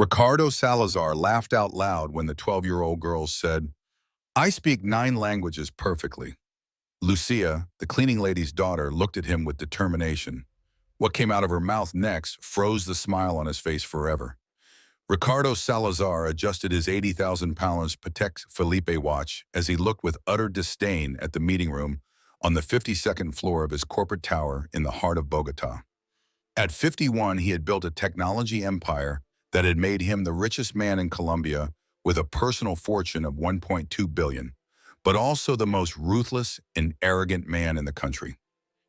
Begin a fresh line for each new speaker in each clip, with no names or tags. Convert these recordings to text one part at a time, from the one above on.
Ricardo Salazar laughed out loud when the 12-year-old girl said, "I speak 9 languages perfectly." Lucia, the cleaning lady's daughter, looked at him with determination. What came out of her mouth next froze the smile on his face forever. Ricardo Salazar adjusted his 80,000 pounds Patek Philippe watch as he looked with utter disdain at the meeting room on the 52nd floor of his corporate tower in the heart of Bogota. At 51, he had built a technology empire that had made him the richest man in Colombia with a personal fortune of 1.2 billion, but also the most ruthless and arrogant man in the country.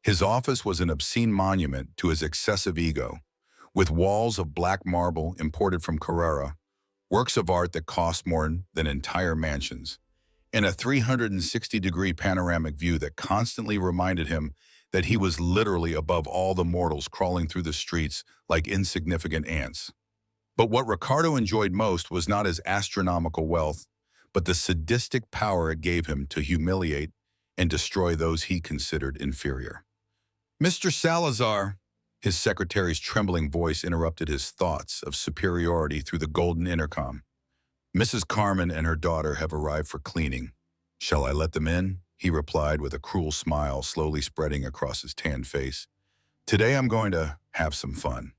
His office was an obscene monument to his excessive ego, with walls of black marble imported from Carrara, works of art that cost more than entire mansions, and a 360-degree panoramic view that constantly reminded him that he was literally above all the mortals crawling through the streets like insignificant ants. But what Ricardo enjoyed most was not his astronomical wealth, but the sadistic power it gave him to humiliate and destroy those he considered inferior. "Mr. Salazar," his secretary's trembling voice interrupted his thoughts of superiority through the golden intercom. "Mrs. Carmen and her daughter have arrived for cleaning. Shall I let them in?" he replied with a cruel smile slowly spreading across his tanned face. "Today I'm going to have some fun."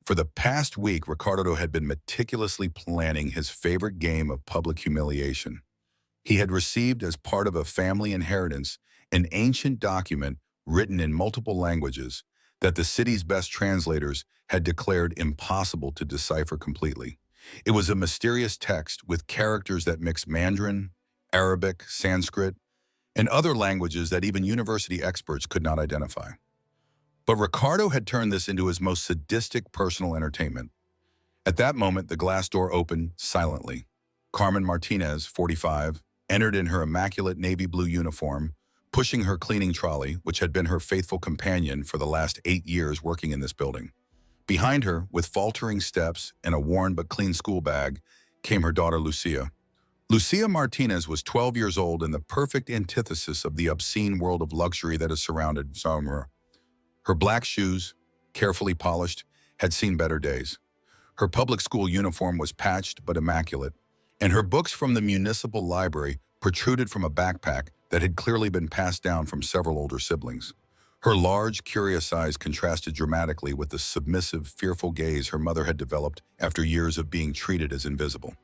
For the past week, Ricardo had been meticulously planning his favorite game of public humiliation. He had received, as part of a family inheritance, an ancient document written in multiple languages that the city's best translators had declared impossible to decipher completely. It was a mysterious text with characters that mixed Mandarin, Arabic, Sanskrit, and other languages that even university experts could not identify. But Ricardo had turned this into his most sadistic personal entertainment. At that moment, the glass door opened silently. Carmen Martinez, 45, entered in her immaculate navy blue uniform, pushing her cleaning trolley, which had been her faithful companion for the last 8 years working in this building. Behind her, with faltering steps and a worn but clean school bag, came her daughter Lucia. Lucia Martinez was 12 years old and the perfect antithesis of the obscene world of luxury that has surrounded Sommer. Her black shoes, carefully polished, had seen better days. Her public school uniform was patched but immaculate, and her books from the municipal library protruded from a backpack that had clearly been passed down from several older siblings. Her large, curious eyes contrasted dramatically with the submissive, fearful gaze her mother had developed after years of being treated as invisible.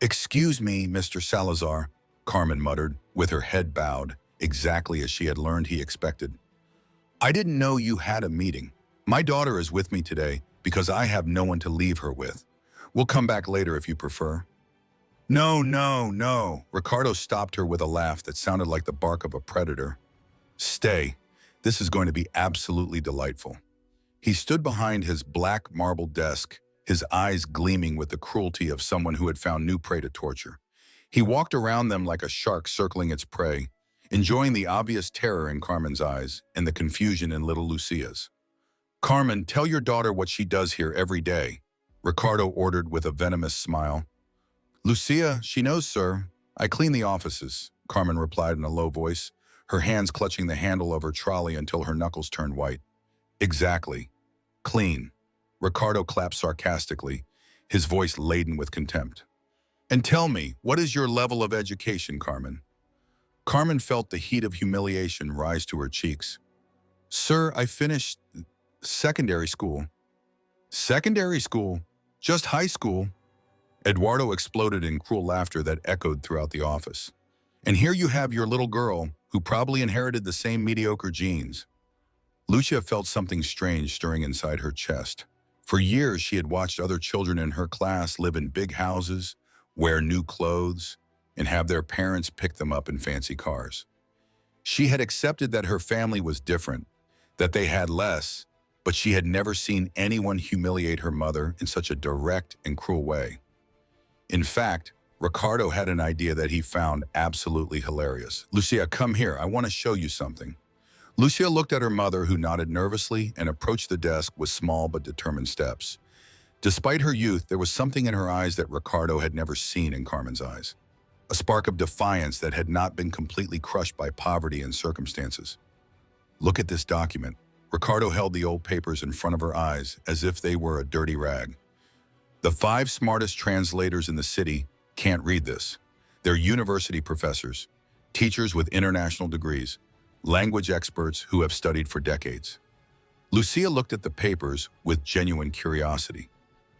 "Excuse me, Mr. Salazar," Carmen muttered, with her head bowed, exactly as she had learned he expected. "I didn't know you had a meeting. My daughter is with me today because I have no one to leave her with. We'll come back later if you prefer." "No, no, no." Ricardo stopped her with a laugh that sounded like the bark of a predator. "Stay. This is going to be absolutely delightful." He stood behind his black marble desk, his eyes gleaming with the cruelty of someone who had found new prey to torture. He walked around them like a shark circling its prey, enjoying the obvious terror in Carmen's eyes and the confusion in little Lucia's. "Carmen, tell your daughter what she does here every day," Ricardo ordered with a venomous smile. "Lucia, she knows, sir. I clean the offices," Carmen replied in a low voice, her hands clutching the handle of her trolley until her knuckles turned white. "Exactly. Clean." Ricardo clapped sarcastically, his voice laden with contempt. "And tell me, what is your level of education, Carmen?" Carmen felt the heat of humiliation rise to her cheeks. "Sir, I finished secondary school." "Secondary school? Just high school?" Eduardo exploded in cruel laughter that echoed throughout the office. "And here you have your little girl, who probably inherited the same mediocre genes." Lucia felt something strange stirring inside her chest. For years, she had watched other children in her class live in big houses, wear new clothes, and have their parents pick them up in fancy cars. She had accepted that her family was different, that they had less, but she had never seen anyone humiliate her mother in such a direct and cruel way. In fact, Ricardo had an idea that he found absolutely hilarious. "Lucia, come here. I want to show you something." Lucia looked at her mother, who nodded nervously and approached the desk with small but determined steps. Despite her youth, there was something in her eyes that Ricardo had never seen in Carmen's eyes. A spark of defiance that had not been completely crushed by poverty and circumstances. "Look at this document." Ricardo held the old papers in front of her eyes as if they were a dirty rag. The 5 smartest translators in the city can't read this. They're university professors, teachers with international degrees, language experts who have studied for decades. Lucia looked at the papers with genuine curiosity.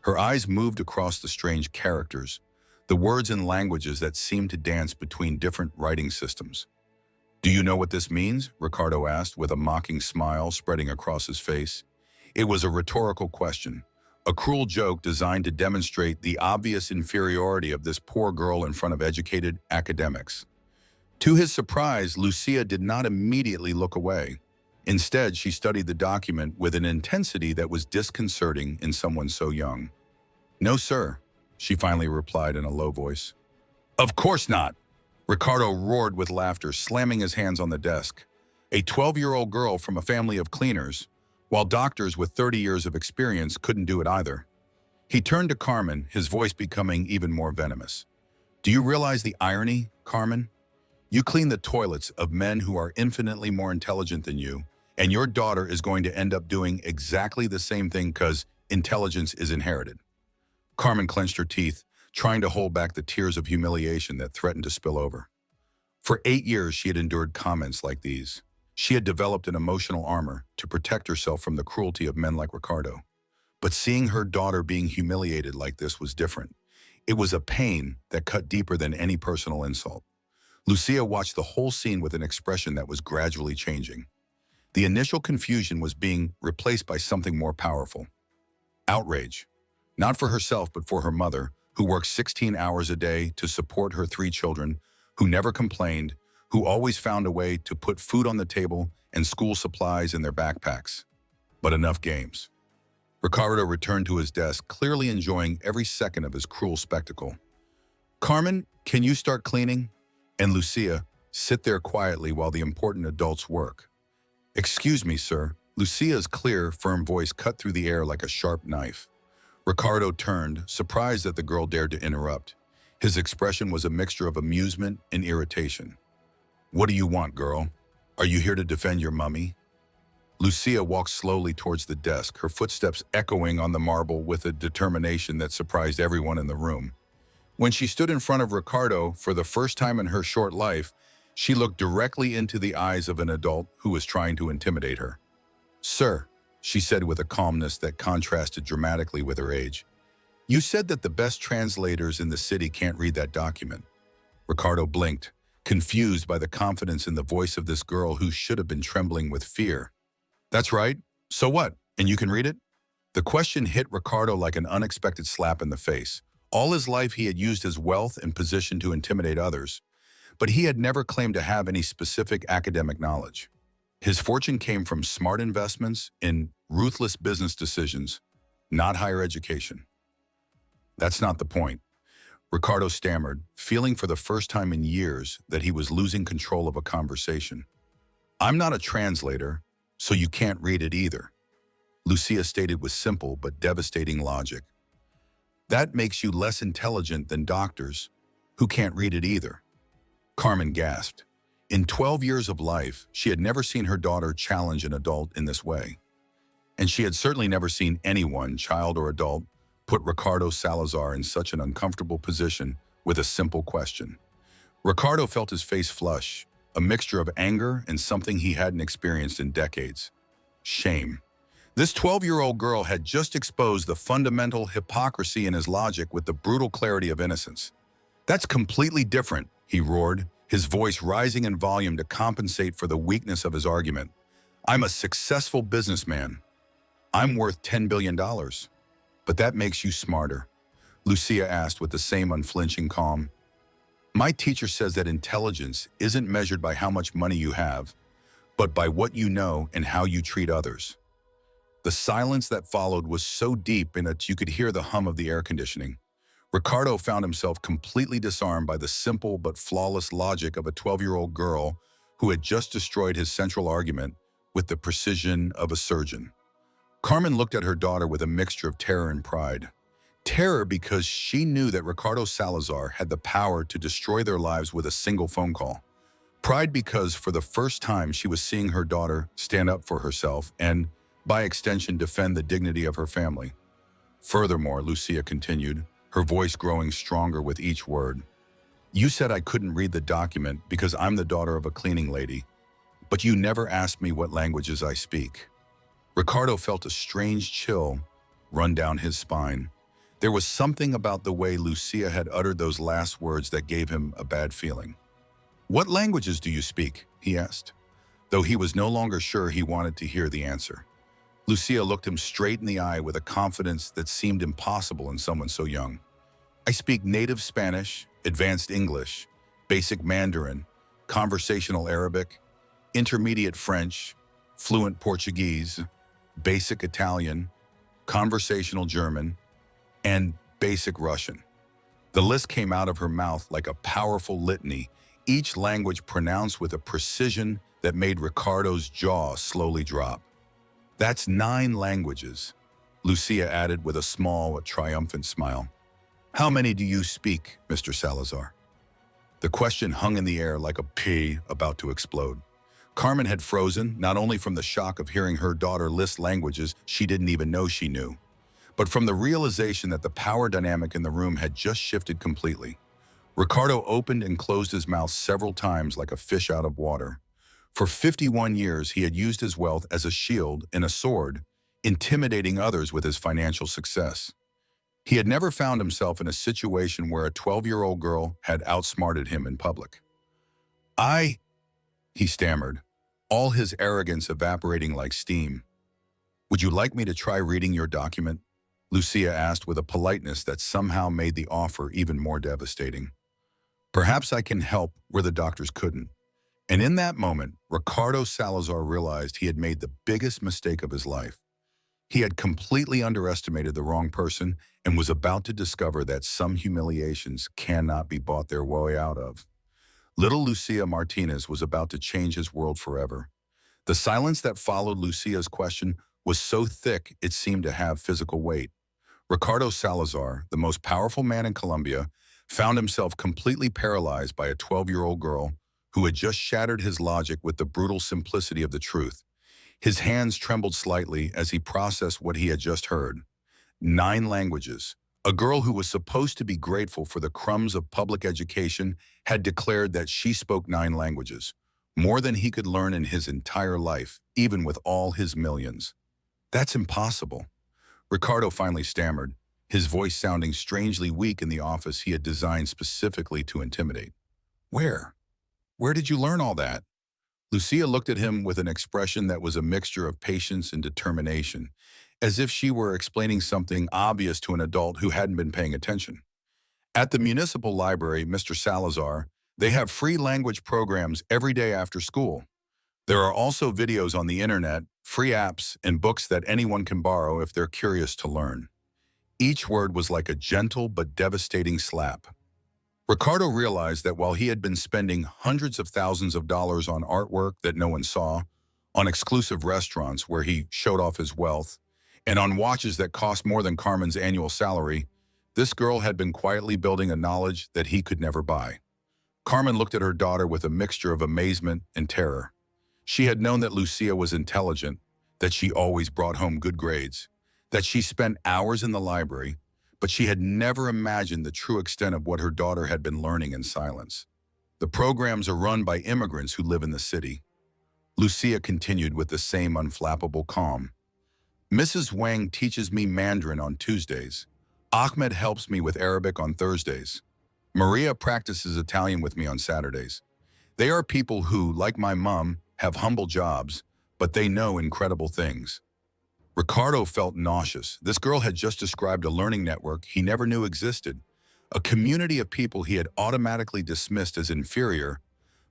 Her eyes moved across the strange characters, the words and languages that seemed to dance between different writing systems. "Do you know what this means?" Ricardo asked with a mocking smile spreading across his face. It was a rhetorical question, a cruel joke designed to demonstrate the obvious inferiority of this poor girl in front of educated academics. To his surprise, Lucia did not immediately look away. Instead, she studied the document with an intensity that was disconcerting in someone so young. "No, sir," she finally replied in a low voice. "Of course not!" Ricardo roared with laughter, slamming his hands on the desk. A 12-year-old girl from a family of cleaners, while doctors with 30 years of experience couldn't do it either. He turned to Carmen, his voice becoming even more venomous. "Do you realize the irony, Carmen? You clean the toilets of men who are infinitely more intelligent than you, and your daughter is going to end up doing exactly the same thing because intelligence is inherited." Carmen clenched her teeth, trying to hold back the tears of humiliation that threatened to spill over. For 8 years, she had endured comments like these. She had developed an emotional armor to protect herself from the cruelty of men like Ricardo. But seeing her daughter being humiliated like this was different. It was a pain that cut deeper than any personal insult. Lucia watched the whole scene with an expression that was gradually changing. The initial confusion was being replaced by something more powerful. Outrage. Not for herself, but for her mother, who worked 16 hours a day to support her 3 children, who never complained, who always found a way to put food on the table and school supplies in their backpacks. But enough games. Ricardo returned to his desk, clearly enjoying every second of his cruel spectacle. "Carmen, can you start cleaning?" And Lucia, sit there quietly while the important adults work. "Excuse me, sir." Lucia's clear, firm voice cut through the air like a sharp knife. Ricardo turned, surprised that the girl dared to interrupt. His expression was a mixture of amusement and irritation. "What do you want, girl? Are you here to defend your mummy?" Lucia walked slowly towards the desk, her footsteps echoing on the marble with a determination that surprised everyone in the room. When she stood in front of Ricardo for the first time in her short life, she looked directly into the eyes of an adult who was trying to intimidate her. "Sir," she said with a calmness that contrasted dramatically with her age, "you said that the best translators in the city can't read that document." Ricardo blinked, confused by the confidence in the voice of this girl who should have been trembling with fear. "That's right. So what? And you can read it?" The question hit Ricardo like an unexpected slap in the face. All his life he had used his wealth and position to intimidate others, but he had never claimed to have any specific academic knowledge. His fortune came from smart investments in ruthless business decisions, not higher education. "That's not the point," Ricardo stammered, feeling for the first time in years that he was losing control of a conversation. "I'm not a translator, so you can't read it either," Lucia stated with simple but devastating logic. "That makes you less intelligent than doctors, who can't read it either." Carmen gasped. In 12 years of life, she had never seen her daughter challenge an adult in this way. And she had certainly never seen anyone, child or adult, put Ricardo Salazar in such an uncomfortable position with a simple question. Ricardo felt his face flush, a mixture of anger and something he hadn't experienced in decades. Shame. This 12-year-old girl had just exposed the fundamental hypocrisy in his logic with the brutal clarity of innocence. "That's completely different," he roared, his voice rising in volume to compensate for the weakness of his argument. "I'm a successful businessman. I'm worth $10 billion. But that makes you smarter," Lucia asked with the same unflinching calm. "My teacher says that intelligence isn't measured by how much money you have, but by what you know and how you treat others." The silence that followed was so deep in that you could hear the hum of the air conditioning. Ricardo found himself completely disarmed by the simple but flawless logic of a 12-year-old girl who had just destroyed his central argument with the precision of a surgeon. Carmen looked at her daughter with a mixture of terror and pride. Terror because she knew that Ricardo Salazar had the power to destroy their lives with a single phone call. Pride because for the first time she was seeing her daughter stand up for herself and, by extension, defend the dignity of her family. Furthermore, Lucia continued, her voice growing stronger with each word, you said I couldn't read the document because I'm the daughter of a cleaning lady, but you never asked me what languages I speak. Ricardo felt a strange chill run down his spine. There was something about the way Lucia had uttered those last words that gave him a bad feeling. What languages do you speak? He asked, though he was no longer sure he wanted to hear the answer. Lucia looked him straight in the eye with a confidence that seemed impossible in someone so young. I speak native Spanish, advanced English, basic Mandarin, conversational Arabic, intermediate French, fluent Portuguese, basic Italian, conversational German, and basic Russian. The list came out of her mouth like a powerful litany, each language pronounced with a precision that made Ricardo's jaw slowly drop. That's 9 languages, Lucia added with a small, triumphant smile. How many do you speak, Mr. Salazar? The question hung in the air like a pea about to explode. Carmen had frozen, not only from the shock of hearing her daughter list languages she didn't even know she knew, but from the realization that the power dynamic in the room had just shifted completely. Ricardo opened and closed his mouth several times like a fish out of water. For 51 years, he had used his wealth as a shield and a sword, intimidating others with his financial success. He had never found himself in a situation where a 12-year-old girl had outsmarted him in public. He stammered, all his arrogance evaporating like steam. Would you like me to try reading your document? Lucia asked with a politeness that somehow made the offer even more devastating. Perhaps I can help where the doctors couldn't. And in that moment, Ricardo Salazar realized he had made the biggest mistake of his life. He had completely underestimated the wrong person and was about to discover that some humiliations cannot be bought their way out of. Little Lucia Martinez was about to change his world forever. The silence that followed Lucia's question was so thick it seemed to have physical weight. Ricardo Salazar, the most powerful man in Colombia, found himself completely paralyzed by a 12-year-old girl who had just shattered his logic with the brutal simplicity of the truth. His hands trembled slightly as he processed what he had just heard. 9 languages. A girl who was supposed to be grateful for the crumbs of public education had declared that she spoke 9 languages, more than he could learn in his entire life, even with all his millions. That's impossible. Ricardo finally stammered, his voice sounding strangely weak in the office he had designed specifically to intimidate. Where? Where did you learn all that? Lucia looked at him with an expression that was a mixture of patience and determination, as if she were explaining something obvious to an adult who hadn't been paying attention. At the municipal library, Mr. Salazar, they have free language programs every day after school. There are also videos on the internet, free apps, and books that anyone can borrow if they're curious to learn. Each word was like a gentle but devastating slap. Ricardo realized that while he had been spending hundreds of thousands of dollars on artwork that no one saw, on exclusive restaurants where he showed off his wealth, and on watches that cost more than Carmen's annual salary, this girl had been quietly building a knowledge that he could never buy. Carmen looked at her daughter with a mixture of amazement and terror. She had known that Lucia was intelligent, that she always brought home good grades, that she spent hours in the library, but she had never imagined the true extent of what her daughter had been learning in silence. The programs are run by immigrants who live in the city. Lucia continued with the same unflappable calm. Mrs. Wang teaches me Mandarin on Tuesdays. Ahmed helps me with Arabic on Thursdays. Maria practices Italian with me on Saturdays. They are people who, like my mom, have humble jobs, but they know incredible things. Ricardo felt nauseous. This girl had just described a learning network he never knew existed, a community of people he had automatically dismissed as inferior,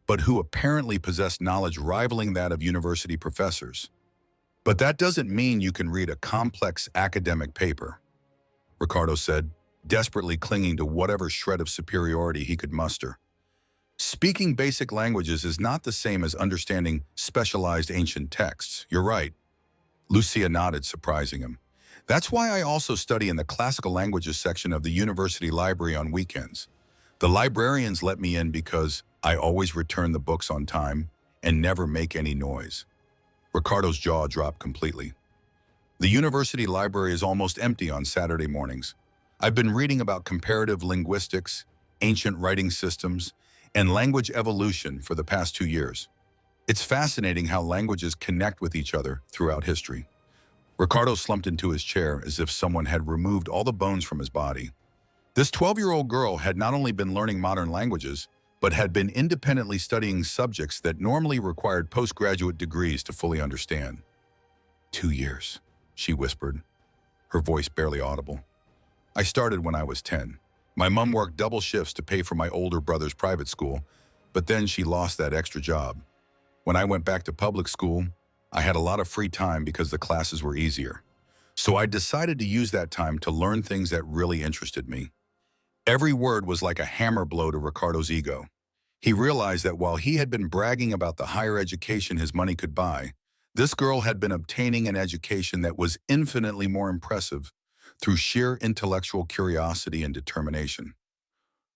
but who apparently possessed knowledge rivaling that of university professors. But that doesn't mean you can read a complex academic paper, Ricardo said, desperately clinging to whatever shred of superiority he could muster. Speaking basic languages is not the same as understanding specialized ancient texts. You're right. Lucia nodded, surprising him. That's why I also study in the classical languages section of the university library on weekends. The librarians let me in because I always return the books on time and never make any noise. Ricardo's jaw dropped completely. The university library is almost empty on Saturday mornings. I've been reading about comparative linguistics, ancient writing systems, and language evolution for the past 2 years. It's fascinating how languages connect with each other throughout history. Ricardo slumped into his chair as if someone had removed all the bones from his body. This 12-year-old girl had not only been learning modern languages, but had been independently studying subjects that normally required postgraduate degrees to fully understand. 2 years, she whispered, her voice barely audible. I started when I was 10. My mom worked double shifts to pay for my older brother's private school, but then she lost that extra job. When I went back to public school, I had a lot of free time because the classes were easier. So I decided to use that time to learn things that really interested me. Every word was like a hammer blow to Ricardo's ego. He realized that while he had been bragging about the higher education his money could buy, this girl had been obtaining an education that was infinitely more impressive through sheer intellectual curiosity and determination.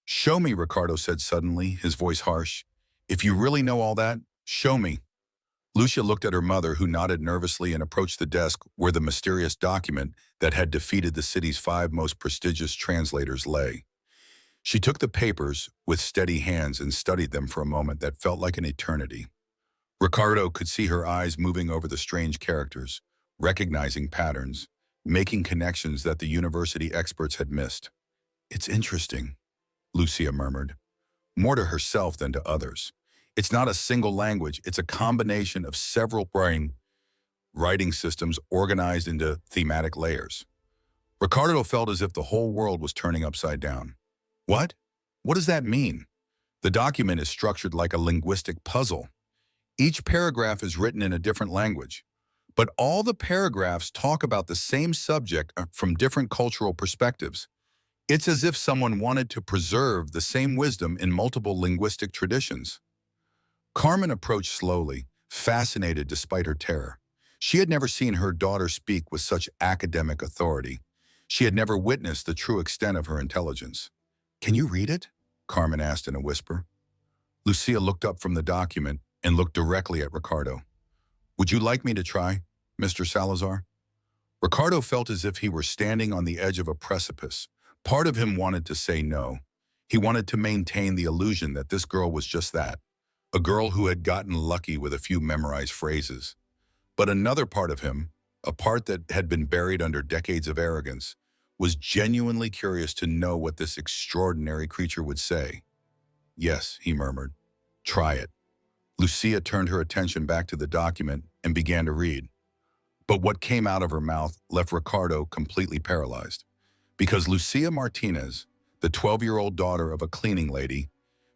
Show me, Ricardo said suddenly, his voice harsh. If you really know all that, show me. Lucia looked at her mother, who nodded nervously and approached the desk where the mysterious document that had defeated the city's 5 most prestigious translators lay. She took the papers with steady hands and studied them for a moment that felt like an eternity. Ricardo could see her eyes moving over the strange characters, recognizing patterns, making connections that the university experts had missed. It's interesting, Lucia murmured, more to herself than to others. It's not a single language, it's a combination of several writing systems organized into thematic layers. Ricardo felt as if the whole world was turning upside down. What? What does that mean? The document is structured like a linguistic puzzle. Each paragraph is written in a different language, but all the paragraphs talk about the same subject from different cultural perspectives. It's as if someone wanted to preserve the same wisdom in multiple linguistic traditions. Carmen approached slowly, fascinated despite her terror. She had never seen her daughter speak with such academic authority. She had never witnessed the true extent of her intelligence. Can you read it? Carmen asked in a whisper. Lucia looked up from the document and looked directly at Ricardo. Would you like me to try, Mr. Salazar? Ricardo felt as if he were standing on the edge of a precipice. Part of him wanted to say no. He wanted to maintain the illusion that this girl was just that, a girl who had gotten lucky with a few memorized phrases. But another part of him, a part that had been buried under decades of arrogance, was genuinely curious to know what this extraordinary creature would say. Yes, he murmured. Try it. Lucia turned her attention back to the document and began to read. But what came out of her mouth left Ricardo completely paralyzed. Because Lucia Martinez, the 12-year-old daughter of a cleaning lady,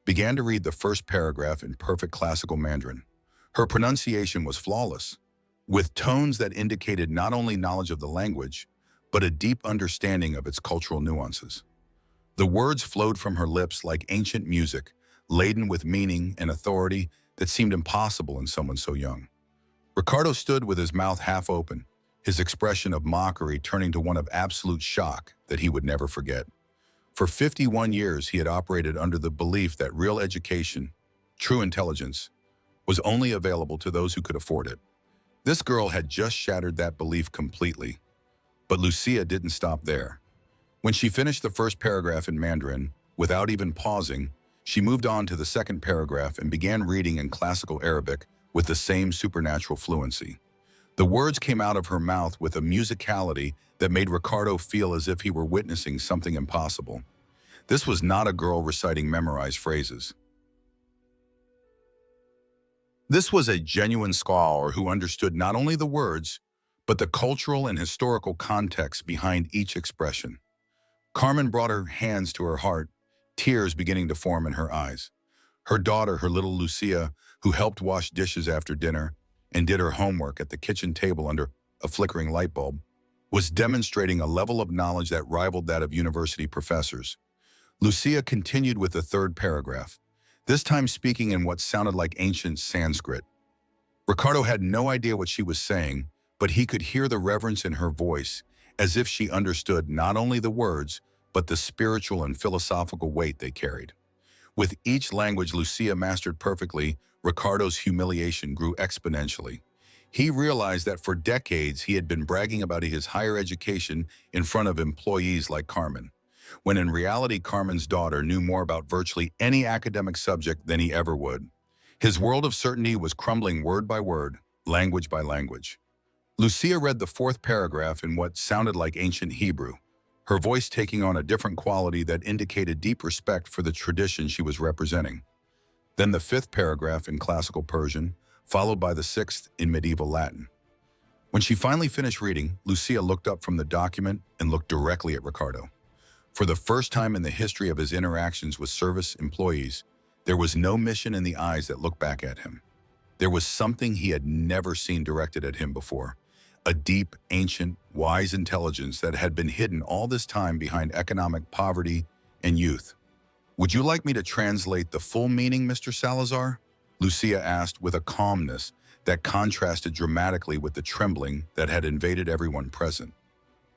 began to read the first paragraph in perfect classical Mandarin. Her pronunciation was flawless, with tones that indicated not only knowledge of the language, but a deep understanding of its cultural nuances. The words flowed from her lips like ancient music, laden with meaning and authority that seemed impossible in someone so young. Ricardo stood with his mouth half open, his expression of mockery turning to one of absolute shock that he would never forget. For 51 years, he had operated under the belief that real education, true intelligence, was only available to those who could afford it. This girl had just shattered that belief completely. But Lucia didn't stop there. When she finished the first paragraph in Mandarin, without even pausing, she moved on to the second paragraph and began reading in classical Arabic with the same supernatural fluency. The words came out of her mouth with a musicality that made Ricardo feel as if he were witnessing something impossible. This was not a girl reciting memorized phrases. This was a genuine scholar who understood not only the words, but the cultural and historical context behind each expression. Carmen brought her hands to her heart, tears beginning to form in her eyes. Her daughter, her little Lucia, who helped wash dishes after dinner and did her homework at the kitchen table under a flickering light bulb, was demonstrating a level of knowledge that rivaled that of university professors. Lucia continued with the third paragraph, this time speaking in what sounded like ancient Sanskrit. Ricardo had no idea what she was saying, but he could hear the reverence in her voice, as if she understood not only the words, but the spiritual and philosophical weight they carried. With each language Lucia mastered perfectly, Ricardo's humiliation grew exponentially. He realized that for decades he had been bragging about his higher education in front of employees like Carmen, when in reality Carmen's daughter knew more about virtually any academic subject than he ever would. His world of certainty was crumbling word by word, language by language. Lucia read the fourth paragraph in what sounded like ancient Hebrew, her voice taking on a different quality that indicated deep respect for the tradition she was representing. Then the fifth paragraph in classical Persian, followed by the sixth in medieval Latin. When she finally finished reading, Lucia looked up from the document and looked directly at Ricardo. For the first time in the history of his interactions with service employees, there was no mission in the eyes that looked back at him. There was something he had never seen directed at him before, a deep, ancient, wise intelligence that had been hidden all this time behind economic poverty and youth. "Would you like me to translate the full meaning, Mr. Salazar?" Lucia asked with a calmness that contrasted dramatically with the trembling that had invaded everyone present.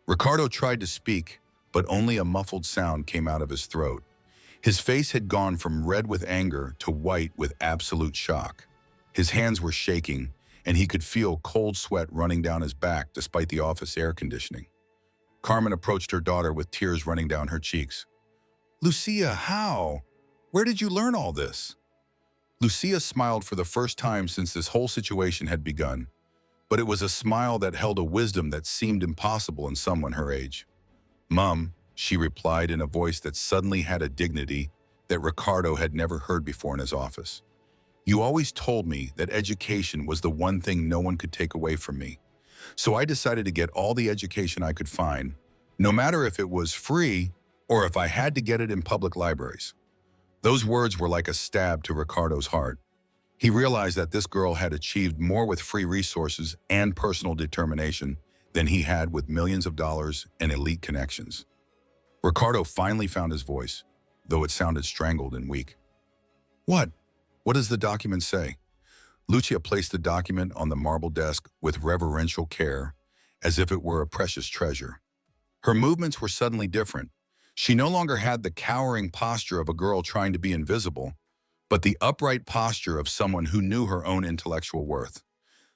Ricardo tried to speak, but only a muffled sound came out of his throat. His face had gone from red with anger to white with absolute shock. His hands were shaking, and he could feel cold sweat running down his back despite the office air conditioning. Carmen approached her daughter with tears running down her cheeks. "Lucia, how? Where did you learn all this?" Lucia smiled for the first time since this whole situation had begun, but it was a smile that held a wisdom that seemed impossible in someone her age. "Mum," she replied in a voice that suddenly had a dignity that Ricardo had never heard before in his office. "You always told me that education was the one thing no one could take away from me. So I decided to get all the education I could find, no matter if it was free or if I had to get it in public libraries." Those words were like a stab to Ricardo's heart. He realized that this girl had achieved more with free resources and personal determination than he had with millions of dollars and elite connections. Ricardo finally found his voice, though it sounded strangled and weak. "What? What does the document say?" Lucia placed the document on the marble desk with reverential care, as if it were a precious treasure. Her movements were suddenly different. She no longer had the cowering posture of a girl trying to be invisible, but the upright posture of someone who knew her own intellectual worth.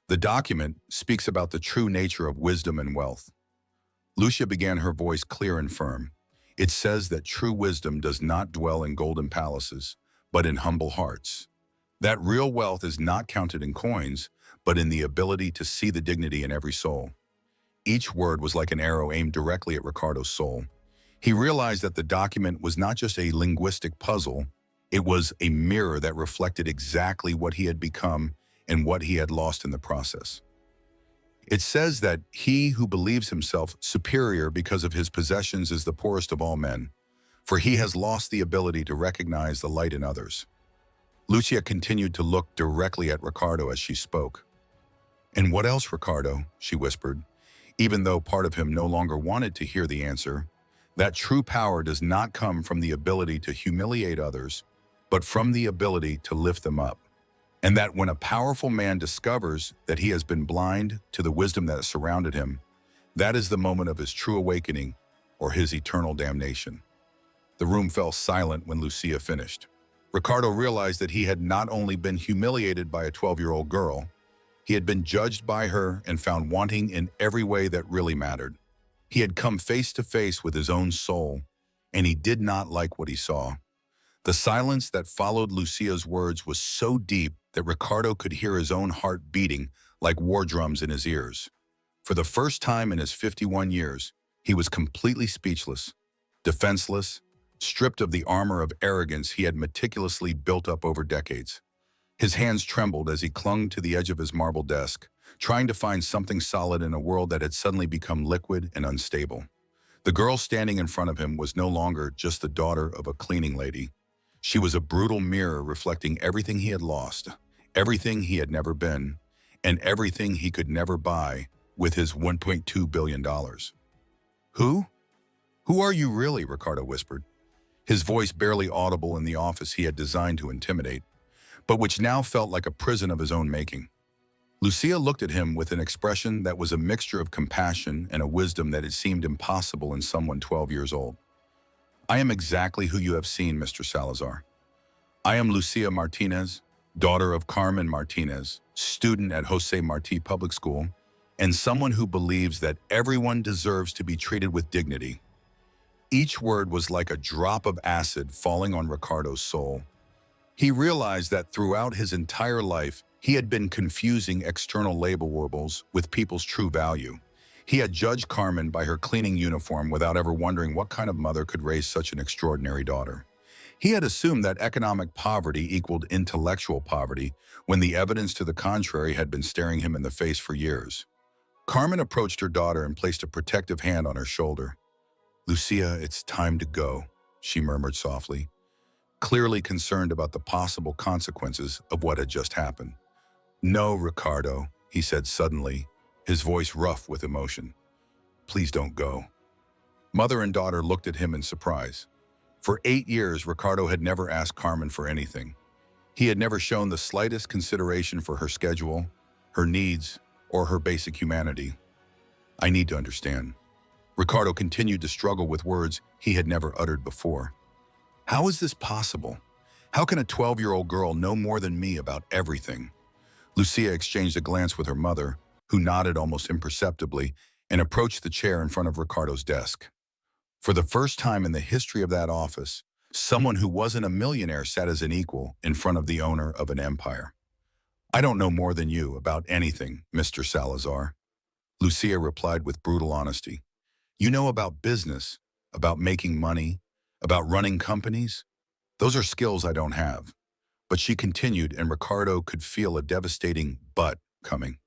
The document speaks about the true nature of wisdom and wealth. Lucia began, her voice clear and firm. "It says that true wisdom does not dwell in golden palaces, but in humble hearts. That real wealth is not counted in coins, but in the ability to see the dignity in every soul." Each word was like an arrow aimed directly at Ricardo's soul. He realized that the document was not just a linguistic puzzle, it was a mirror that reflected exactly what he had become and what he had lost in the process. It says that he who believes himself superior because of his possessions is the poorest of all men, for he has lost the ability to recognize the light in others. Lucia continued to look directly at Ricardo as she spoke. "And what else, Ricardo?" she whispered, even though part of him no longer wanted to hear the answer. "That true power does not come from the ability to humiliate others, but from the ability to lift them up. And that when a powerful man discovers that he has been blind to the wisdom that surrounded him, that is the moment of his true awakening or his eternal damnation." The room fell silent when Lucia finished. Ricardo realized that he had not only been humiliated by a 12-year-old girl, he had been judged by her and found wanting in every way that really mattered. He had come face to face with his own soul, and he did not like what he saw. The silence that followed Lucia's words was so deep that Ricardo could hear his own heart beating like war drums in his ears. For the first time in his 51 years, he was completely speechless, defenseless, stripped of the armor of arrogance he had meticulously built up over decades. His hands trembled as he clung to the edge of his marble desk, trying to find something solid in a world that had suddenly become liquid and unstable. The girl standing in front of him was no longer just the daughter of a cleaning lady. She was a brutal mirror reflecting everything he had lost, everything he had never been, and everything he could never buy with his $1.2 billion. "Who? Who are you really?" Ricardo whispered, his voice barely audible in the office he had designed to intimidate, but which now felt like a prison of his own making. Lucia looked at him with an expression that was a mixture of compassion and a wisdom that it seemed impossible in someone 12 years old. "I am exactly who you have seen, Mr. Salazar. I am Lucia Martinez, daughter of Carmen Martinez, student at Jose Marti Public School, and someone who believes that everyone deserves to be treated with dignity. Each word was like a drop of acid falling on Ricardo's soul. He realized that throughout his entire life, he had been confusing external labels with people's true value. He had judged Carmen by her cleaning uniform without ever wondering what kind of mother could raise such an extraordinary daughter. He had assumed that economic poverty equaled intellectual poverty when the evidence to the contrary had been staring him in the face for years. Carmen approached her daughter and placed a protective hand on her shoulder. "Lucia, it's time to go," she murmured softly, clearly concerned about the possible consequences of what had just happened. "No, Ricardo," he said suddenly, his voice rough with emotion. "Please don't go." Mother and daughter looked at him in surprise. For 8 years, Ricardo had never asked Carmen for anything. He had never shown the slightest consideration for her schedule, her needs, or her basic humanity. "I need to understand." Ricardo continued to struggle with words he had never uttered before. "How is this possible? How can a 12-year-old girl know more than me about everything?" Lucia exchanged a glance with her mother, who nodded almost imperceptibly and approached the chair in front of Ricardo's desk. For the first time in the history of that office, someone who wasn't a millionaire sat as an equal in front of the owner of an empire. "I don't know more than you about anything, Mr. Salazar," Lucia replied with brutal honesty. "You know about business, about making money, about running companies. Those are skills I don't have." But she continued, and Ricardo could feel a devastating but coming.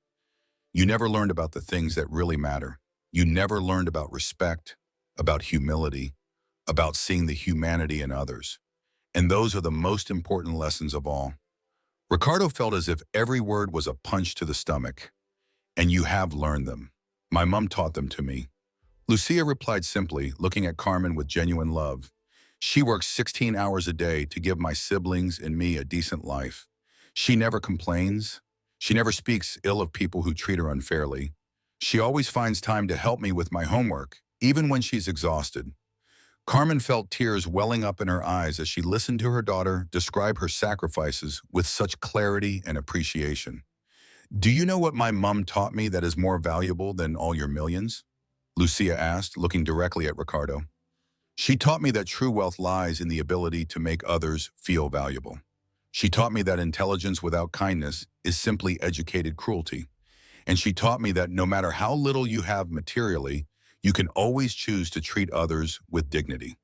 "You never learned about the things that really matter. You never learned about respect, about humility, about seeing the humanity in others. And those are the most important lessons of all." Ricardo felt as if every word was a punch to the stomach. "And you have learned them. My mom taught them to me." Lucia replied simply, looking at Carmen with genuine love. "She works 16 hours a day to give my siblings and me a decent life. She never complains. She never speaks ill of people who treat her unfairly. She always finds time to help me with my homework, even when she's exhausted." Carmen felt tears welling up in her eyes as she listened to her daughter describe her sacrifices with such clarity and appreciation. "Do you know what my mom taught me that is more valuable than all your millions?" Lucia asked, looking directly at Ricardo. "She taught me that true wealth lies in the ability to make others feel valuable. She taught me that intelligence without kindness is simply educated cruelty. And she taught me that no matter how little you have materially, you can always choose to treat others with dignity."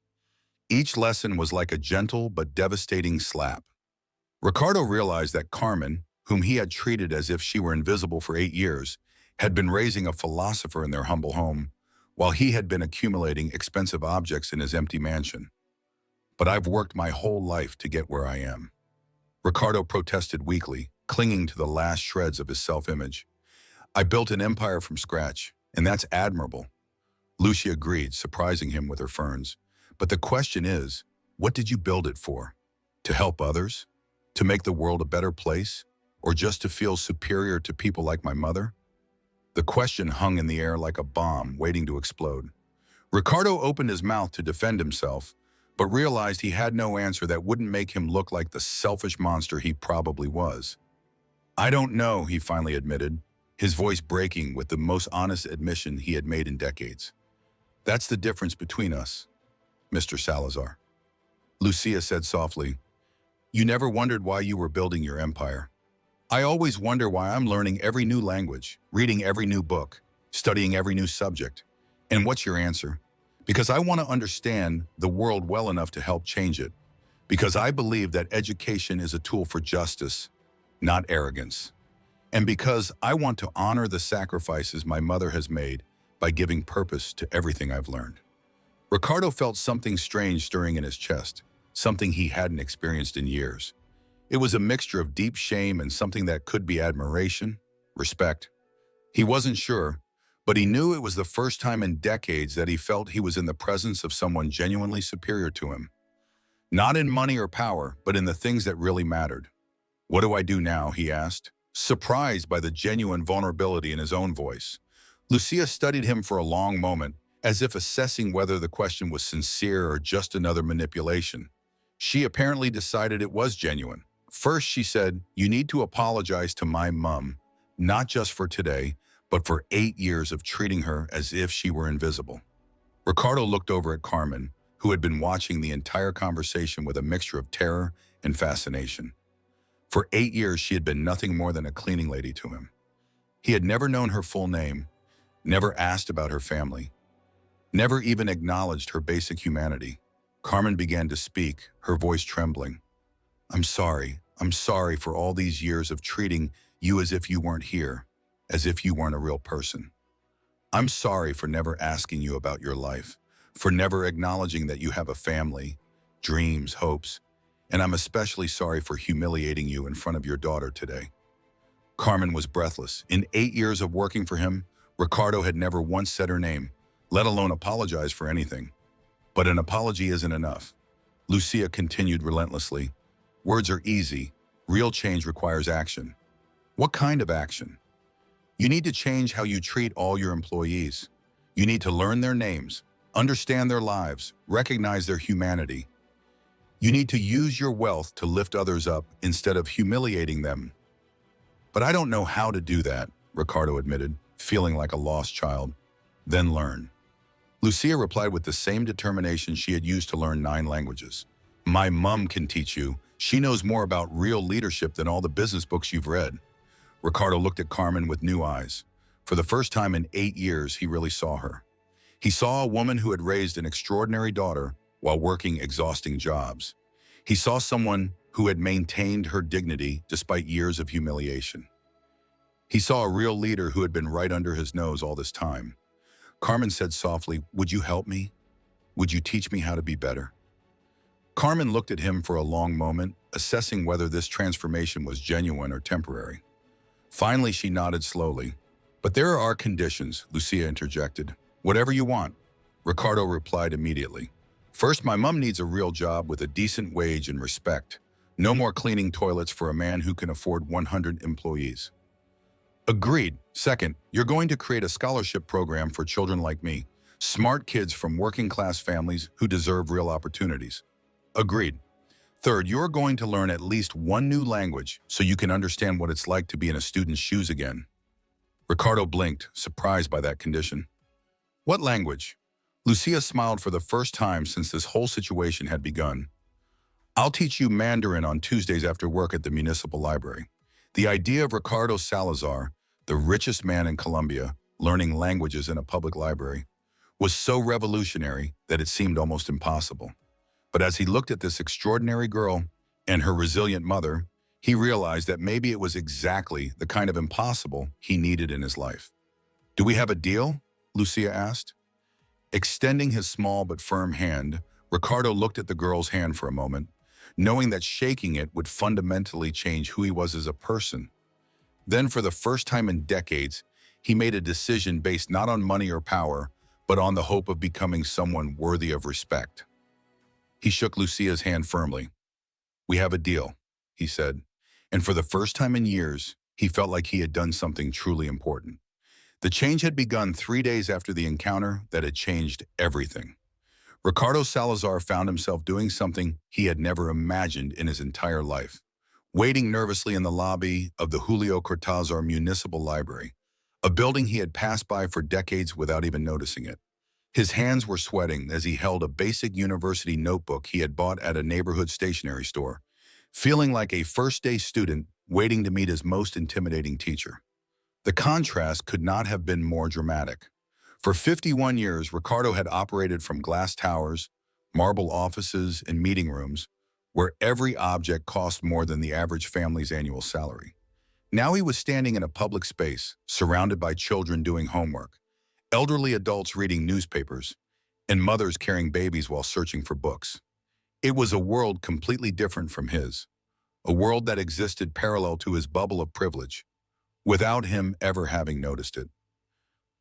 Each lesson was like a gentle but devastating slap. Ricardo realized that Carmen, whom he had treated as if she were invisible for 8 years, had been raising a philosopher in their humble home, while he had been accumulating expensive objects in his empty mansion. "But I've worked my whole life to get where I am," Ricardo protested weakly, clinging to the last shreds of his self-image. "I built an empire from scratch, and that's admirable." Lucia agreed, surprising him with her ferns. "But the question is, what did you build it for? To help others? To make the world a better place? Or just to feel superior to people like my mother?" The question hung in the air like a bomb waiting to explode. Ricardo opened his mouth to defend himself, but realized he had no answer that wouldn't make him look like the selfish monster he probably was. "I don't know," he finally admitted, his voice breaking with the most honest admission he had made in decades. "That's the difference between us, Mr. Salazar." Lucia said softly, "You never wondered why you were building your empire. I always wonder why I'm learning every new language, reading every new book, studying every new subject. And what's your answer? Because I want to understand the world well enough to help change it. Because I believe that education is a tool for justice, not arrogance. And because I want to honor the sacrifices my mother has made by giving purpose to everything I've learned." Ricardo felt something strange stirring in his chest, something he hadn't experienced in years. It was a mixture of deep shame and something that could be admiration, respect. He wasn't sure, but he knew it was the first time in decades that he felt he was in the presence of someone genuinely superior to him. Not in money or power, but in the things that really mattered. "What do I do now?" he asked, surprised by the genuine vulnerability in his own voice. Lucia studied him for a long moment, as if assessing whether the question was sincere or just another manipulation. She apparently decided it was genuine. First, she said, "You need to apologize to my mum, not just for today, but for 8 years of treating her as if she were invisible." Ricardo looked over at Carmen, who had been watching the entire conversation with a mixture of terror and fascination. For 8 years, she had been nothing more than a cleaning lady to him. He had never known her full name, never asked about her family, never even acknowledged her basic humanity. Carmen began to speak, her voice trembling. I'm sorry. I'm sorry for all these years of treating you as if you weren't here, as if you weren't a real person. I'm sorry for never asking you about your life, for never acknowledging that you have a family, dreams, hopes, and I'm especially sorry for humiliating you in front of your daughter today. Carmen was breathless. In 8 years of working for him, Ricardo had never once said her name, let alone apologized for anything. But an apology isn't enough. Lucia continued relentlessly. Words are easy. Real change requires action. What kind of action? You need to change how you treat all your employees. You need to learn their names, understand their lives, recognize their humanity. You need to use your wealth to lift others up instead of humiliating them. But I don't know how to do that, Ricardo admitted, feeling like a lost child. Then learn. Lucia replied with the same determination she had used to learn 9 languages. My mum can teach you. She knows more about real leadership than all the business books you've read. Ricardo looked at Carmen with new eyes. For the first time in 8 years, he really saw her. He saw a woman who had raised an extraordinary daughter while working exhausting jobs. He saw someone who had maintained her dignity despite years of humiliation. He saw a real leader who had been right under his nose all this time. Carmen said softly, "Would you help me? Would you teach me how to be better?" Carmen looked at him for a long moment, assessing whether this transformation was genuine or temporary. Finally, she nodded slowly. "But there are conditions," Lucia interjected. "Whatever you want." Ricardo replied immediately. "First, my mum needs a real job with a decent wage and respect. No more cleaning toilets for a man who can afford 100 employees." "Agreed. Second, you're going to create a scholarship program for children like me, smart kids from working-class families who deserve real opportunities." "Agreed. Third, you're going to learn at least 1 new language so you can understand what it's like to be in a student's shoes again." Ricardo blinked, surprised by that condition. "What language?" Lucia smiled for the first time since this whole situation had begun. "I'll teach you Mandarin on Tuesdays after work at the municipal library." The idea of Ricardo Salazar, the richest man in Colombia, learning languages in a public library, was so revolutionary that it seemed almost impossible. But as he looked at this extraordinary girl and her resilient mother, he realized that maybe it was exactly the kind of impossible he needed in his life. "Do we have a deal?" Lucia asked. Extending his small but firm hand, Ricardo looked at the girl's hand for a moment, knowing that shaking it would fundamentally change who he was as a person. Then, for the first time in decades, he made a decision based not on money or power, but on the hope of becoming someone worthy of respect. He shook Lucia's hand firmly. "We have a deal," he said, and for the first time in years, he felt like he had done something truly important. The change had begun 3 days after the encounter that had changed everything. Ricardo Salazar found himself doing something he had never imagined in his entire life. Waiting nervously in the lobby of the Julio Cortázar Municipal Library, a building he had passed by for decades without even noticing it. His hands were sweating as he held a basic university notebook he had bought at a neighborhood stationery store, feeling like a first-day student waiting to meet his most intimidating teacher. The contrast could not have been more dramatic. For 51 years, Ricardo had operated from glass towers, marble offices, and meeting rooms, where every object cost more than the average family's annual salary. Now he was standing in a public space, surrounded by children doing homework, elderly adults reading newspapers, and mothers carrying babies while searching for books. It was a world completely different from his, a world that existed parallel to his bubble of privilege, without him ever having noticed it.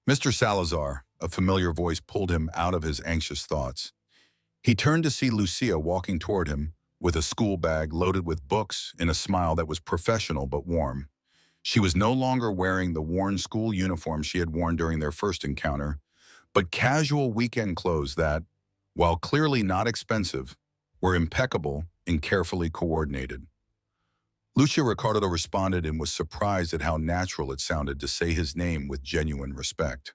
"Mr. Salazar," a familiar voice pulled him out of his anxious thoughts. He turned to see Lucia walking toward him with a school bag loaded with books and a smile that was professional but warm. She was no longer wearing the worn school uniform she had worn during their first encounter, but casual weekend clothes that, while clearly not expensive, were impeccable and carefully coordinated. Lucia Ricardo responded and was surprised at how natural it sounded to say his name with genuine respect.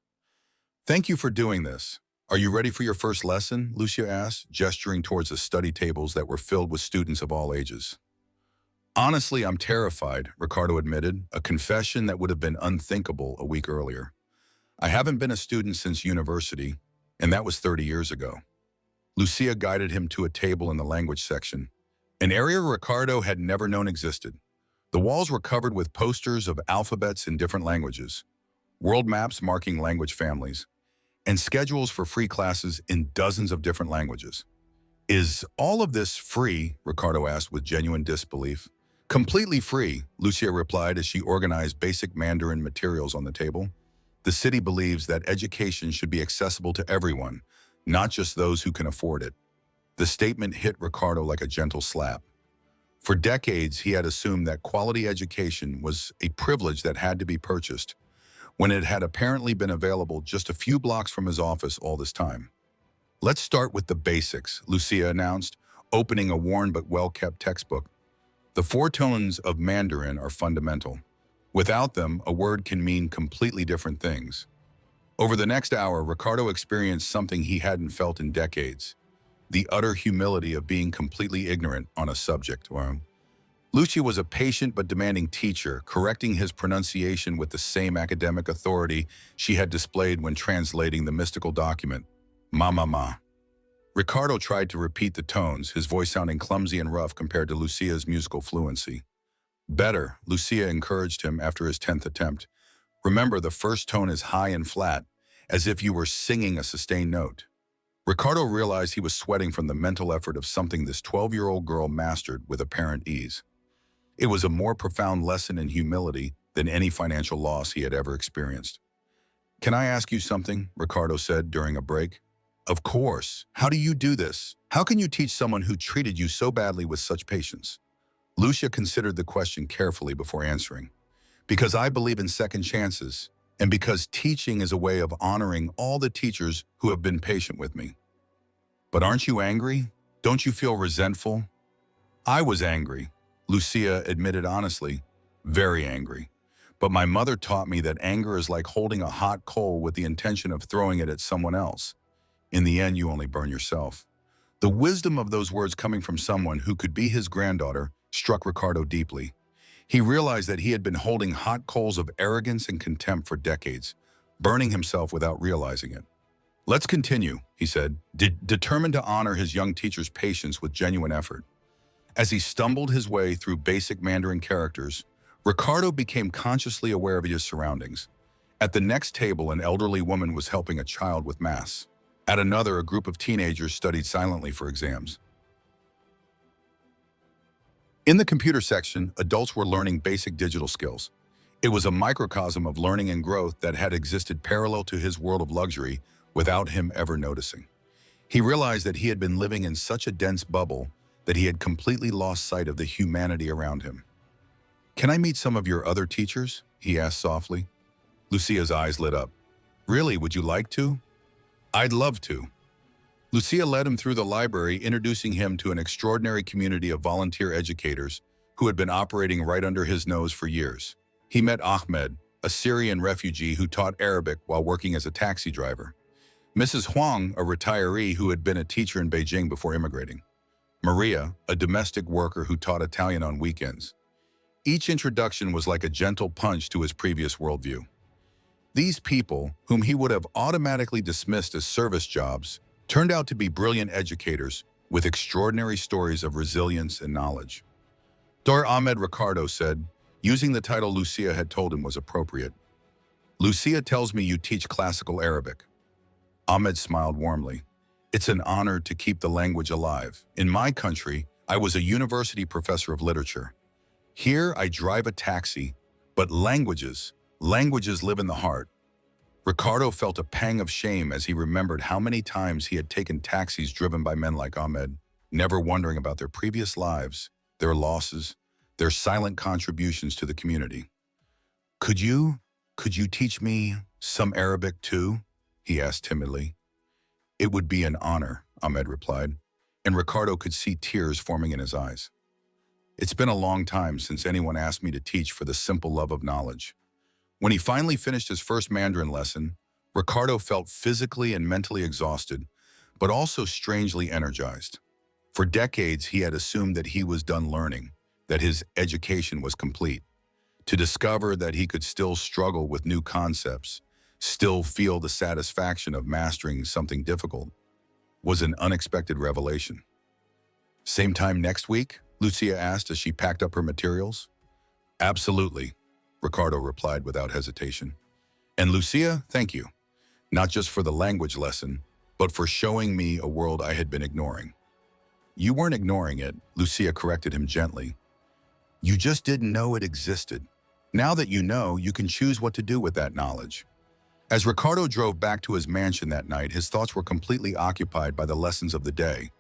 "Thank you for doing this. Are you ready for your first lesson?" Lucia asked, gesturing towards the study tables that were filled with students of all ages. "Honestly, I'm terrified," Ricardo admitted, a confession that would have been unthinkable a week earlier. "I haven't been a student since university, and that was 30 years ago." Lucia guided him to a table in the language section, an area Ricardo had never known existed. The walls were covered with posters of alphabets in different languages, world maps marking language families, and schedules for free classes in dozens of different languages. "Is all of this free?" Ricardo asked with genuine disbelief. "Completely free," Lucia replied as she organized basic Mandarin materials on the table. "The city believes that education should be accessible to everyone, not just those who can afford it." The statement hit Ricardo like a gentle slap. For decades, he had assumed that quality education was a privilege that had to be purchased, when it had apparently been available just a few blocks from his office all this time. "Let's start with the basics," Lucia announced, opening a worn but well-kept textbook. "The four tones of Mandarin are fundamental. Without them, a word can mean completely different things." Over the next hour, Ricardo experienced something he hadn't felt in decades: the utter humility of being completely ignorant on a subject. Lucia was a patient but demanding teacher, correcting his pronunciation with the same academic authority she had displayed when translating the mystical document, Ma. Ricardo tried to repeat the tones, his voice sounding clumsy and rough compared to Lucia's musical fluency. "Better," Lucia encouraged him after his 10th attempt. "Remember, the first tone is high and flat, as if you were singing a sustained note." Ricardo realized he was sweating from the mental effort of something this 12-year-old girl mastered with apparent ease. It was a more profound lesson in humility than any financial loss he had ever experienced. "Can I ask you something?" Ricardo said during a break. "Of course. How do you do this? How can you teach someone who treated you so badly with such patience?" Lucia considered the question carefully before answering. "Because I believe in second chances, and because teaching is a way of honoring all the teachers who have been patient with me." "But aren't you angry? Don't you feel resentful?" "I was angry," Lucia admitted honestly, "very angry. But my mother taught me that anger is like holding a hot coal with the intention of throwing it at someone else. In the end, you only burn yourself." The wisdom of those words coming from someone who could be his granddaughter struck Ricardo deeply. He realized that he had been holding hot coals of arrogance and contempt for decades, burning himself without realizing it. "Let's continue," he said, determined to honor his young teacher's patience with genuine effort. As he stumbled his way through basic Mandarin characters, Ricardo became consciously aware of his surroundings. At the next table, an elderly woman was helping a child with math. At another, a group of teenagers studied silently for exams. In the computer section, adults were learning basic digital skills. It was a microcosm of learning and growth that had existed parallel to his world of luxury without him ever noticing. He realized that he had been living in such a dense bubble that he had completely lost sight of the humanity around him. "Can I meet some of your other teachers?" he asked softly. Lucia's eyes lit up. "Really, would you like to?" "I'd love to." Lucia led him through the library, introducing him to an extraordinary community of volunteer educators who had been operating right under his nose for years. He met Ahmed, a Syrian refugee who taught Arabic while working as a taxi driver. Mrs. Huang, a retiree who had been a teacher in Beijing before immigrating. Maria, a domestic worker who taught Italian on weekends. Each introduction was like a gentle punch to his previous worldview. These people, whom he would have automatically dismissed as service jobs, turned out to be brilliant educators with extraordinary stories of resilience and knowledge. Dr. Ahmed, Ricardo said, using the title Lucia had told him was appropriate. "Lucia tells me you teach classical Arabic." Ahmed smiled warmly. "It's an honor to keep the language alive. In my country, I was a university professor of literature. Here, I drive a taxi, but languages live in the heart." Ricardo felt a pang of shame as he remembered how many times he had taken taxis driven by men like Ahmed, never wondering about their previous lives, their losses, their silent contributions to the community. Could you teach me some Arabic too?" he asked timidly. "It would be an honor," Ahmed replied, and Ricardo could see tears forming in his eyes. It's been a long time since anyone asked me to teach for the simple love of knowledge. When he finally finished his first Mandarin lesson, Ricardo felt physically and mentally exhausted, but also strangely energized. For decades, he had assumed that he was done learning, that his education was complete. To discover that he could still struggle with new concepts, still feel the satisfaction of mastering something difficult, was an unexpected revelation. Same time next week? Lucia asked as she packed up her materials. Absolutely, Ricardo replied without hesitation. And Lucia, thank you, not just for the language lesson, but for showing me a world I had been ignoring. You weren't ignoring it, Lucia corrected him gently. You just didn't know it existed. Now that you know, you can choose what to do with that knowledge. As Ricardo drove back to his mansion that night, his thoughts were completely occupied by the lessons of the day.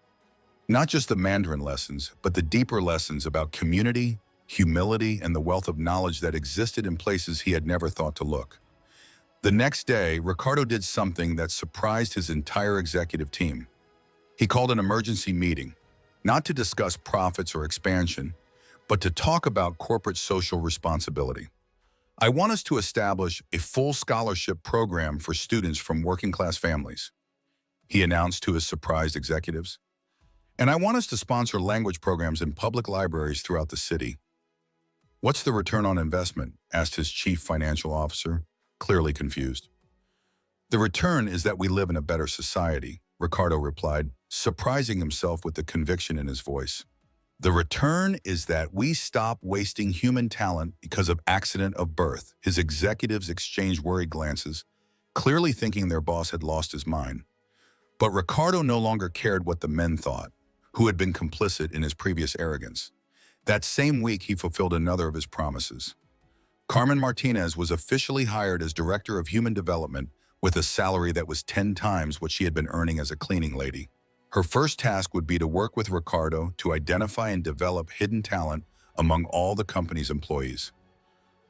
Not just the Mandarin lessons, but the deeper lessons about community, humility, and the wealth of knowledge that existed in places he had never thought to look. The next day, Ricardo did something that surprised his entire executive team. He called an emergency meeting, not to discuss profits or expansion, but to talk about corporate social responsibility. I want us to establish a full scholarship program for students from working-class families, he announced to his surprised executives. And I want us to sponsor language programs in public libraries throughout the city. What's the return on investment? Asked his chief financial officer, clearly confused. The return is that we live in a better society, Ricardo replied, surprising himself with the conviction in his voice. The return is that we stop wasting human talent because of accident of birth. His executives exchanged worried glances, clearly thinking their boss had lost his mind. But Ricardo no longer cared what the men thought, who had been complicit in his previous arrogance. That same week, he fulfilled another of his promises. Carmen Martinez was officially hired as Director of Human Development with a salary that was 10 times what she had been earning as a cleaning lady. Her first task would be to work with Ricardo to identify and develop hidden talent among all the company's employees.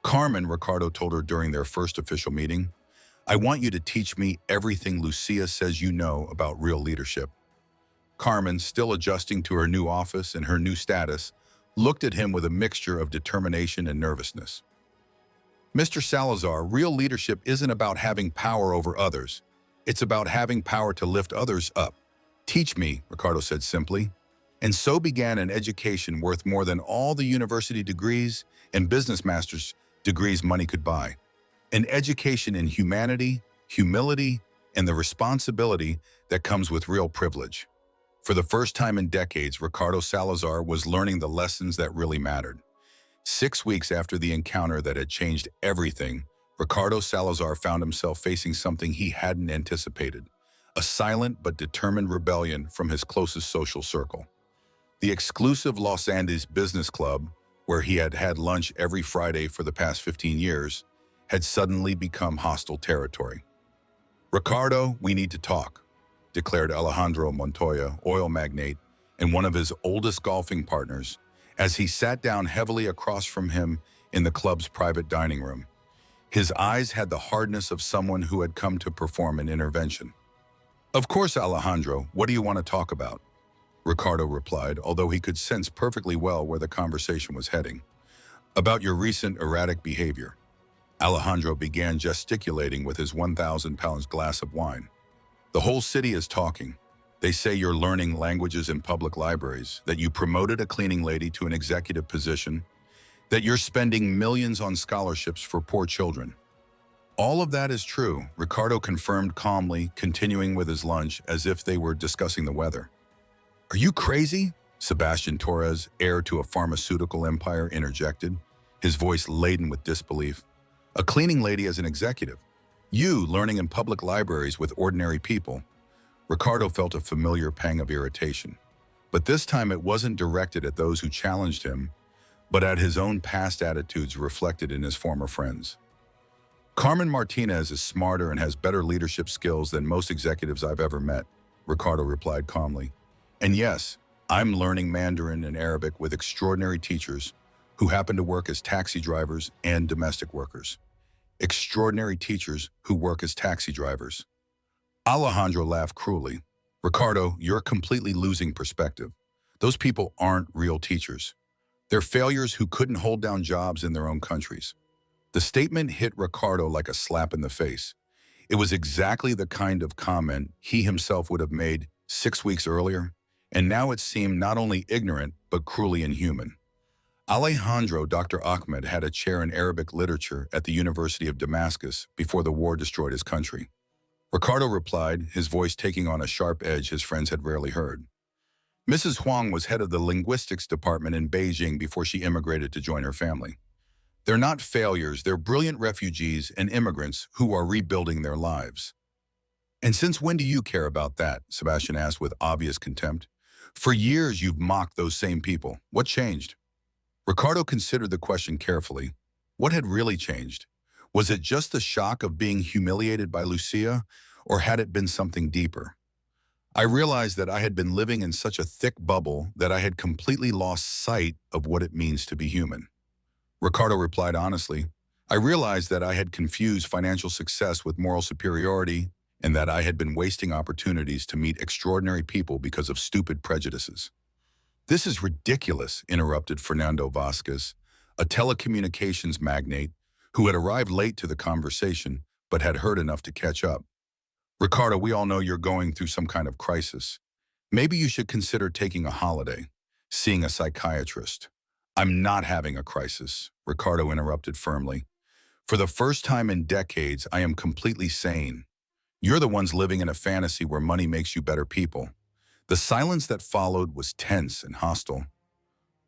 Carmen, Ricardo told her during their first official meeting, I want you to teach me everything Lucia says you know about real leadership. Carmen, still adjusting to her new office and her new status, looked at him with a mixture of determination and nervousness. Mr. Salazar, real leadership isn't about having power over others. It's about having power to lift others up. Teach me, Ricardo said simply. And so began an education worth more than all the university degrees and business master's degrees money could buy. An education in humanity, humility, and the responsibility that comes with real privilege. For the first time in decades, Ricardo Salazar was learning the lessons that really mattered. 6 weeks after the encounter that had changed everything, Ricardo Salazar found himself facing something he hadn't anticipated, a silent but determined rebellion from his closest social circle. The exclusive Los Andes Business Club, where he had had lunch every Friday for the past 15 years, had suddenly become hostile territory. Ricardo, we need to talk, declared Alejandro Montoya, oil magnate and one of his oldest golfing partners, as he sat down heavily across from him in the club's private dining room. His eyes had the hardness of someone who had come to perform an intervention. Of course, Alejandro, what do you want to talk about? Ricardo replied, although he could sense perfectly well where the conversation was heading. About your recent erratic behavior. Alejandro began gesticulating with his 1,000-pound glass of wine. The whole city is talking. They say you're learning languages in public libraries, that you promoted a cleaning lady to an executive position, that you're spending millions on scholarships for poor children. All of that is true, Ricardo confirmed calmly, continuing with his lunch as if they were discussing the weather. Are you crazy? Sebastian Torres, heir to a pharmaceutical empire, interjected, his voice laden with disbelief. A cleaning lady as an executive. You learning in public libraries with ordinary people. Ricardo felt a familiar pang of irritation. But this time it wasn't directed at those who challenged him, but at his own past attitudes reflected in his former friends. Carmen Martinez is smarter and has better leadership skills than most executives I've ever met, Ricardo replied calmly. And yes, I'm learning Mandarin and Arabic with extraordinary teachers who happen to work as taxi drivers and domestic workers. Extraordinary teachers who work as taxi drivers. Alejandro laughed cruelly. Ricardo, you're completely losing perspective. Those people aren't real teachers. They're failures who couldn't hold down jobs in their own countries. The statement hit Ricardo like a slap in the face. It was exactly the kind of comment he himself would have made 6 weeks earlier, and now it seemed not only ignorant, but cruelly inhuman. Alejandro Dr. Ahmed had a chair in Arabic literature at the University of Damascus before the war destroyed his country. Ricardo replied, his voice taking on a sharp edge his friends had rarely heard. Mrs. Huang was head of the linguistics department in Beijing before she immigrated to join her family. They're not failures, they're brilliant refugees and immigrants who are rebuilding their lives. And since when do you care about that? Sebastian asked with obvious contempt. For years you've mocked those same people. What changed? Ricardo considered the question carefully. What had really changed? Was it just the shock of being humiliated by Lucia, or had it been something deeper? I realized that I had been living in such a thick bubble that I had completely lost sight of what it means to be human. Ricardo replied honestly, I realized that I had confused financial success with moral superiority and that I had been wasting opportunities to meet extraordinary people because of stupid prejudices. This is ridiculous, interrupted Fernando Vasquez, a telecommunications magnate who had arrived late to the conversation but had heard enough to catch up. Ricardo, we all know you're going through some kind of crisis. Maybe you should consider taking a holiday, seeing a psychiatrist. I'm not having a crisis, Ricardo interrupted firmly. For the first time in decades, I am completely sane. You're the ones living in a fantasy where money makes you better people. The silence that followed was tense and hostile.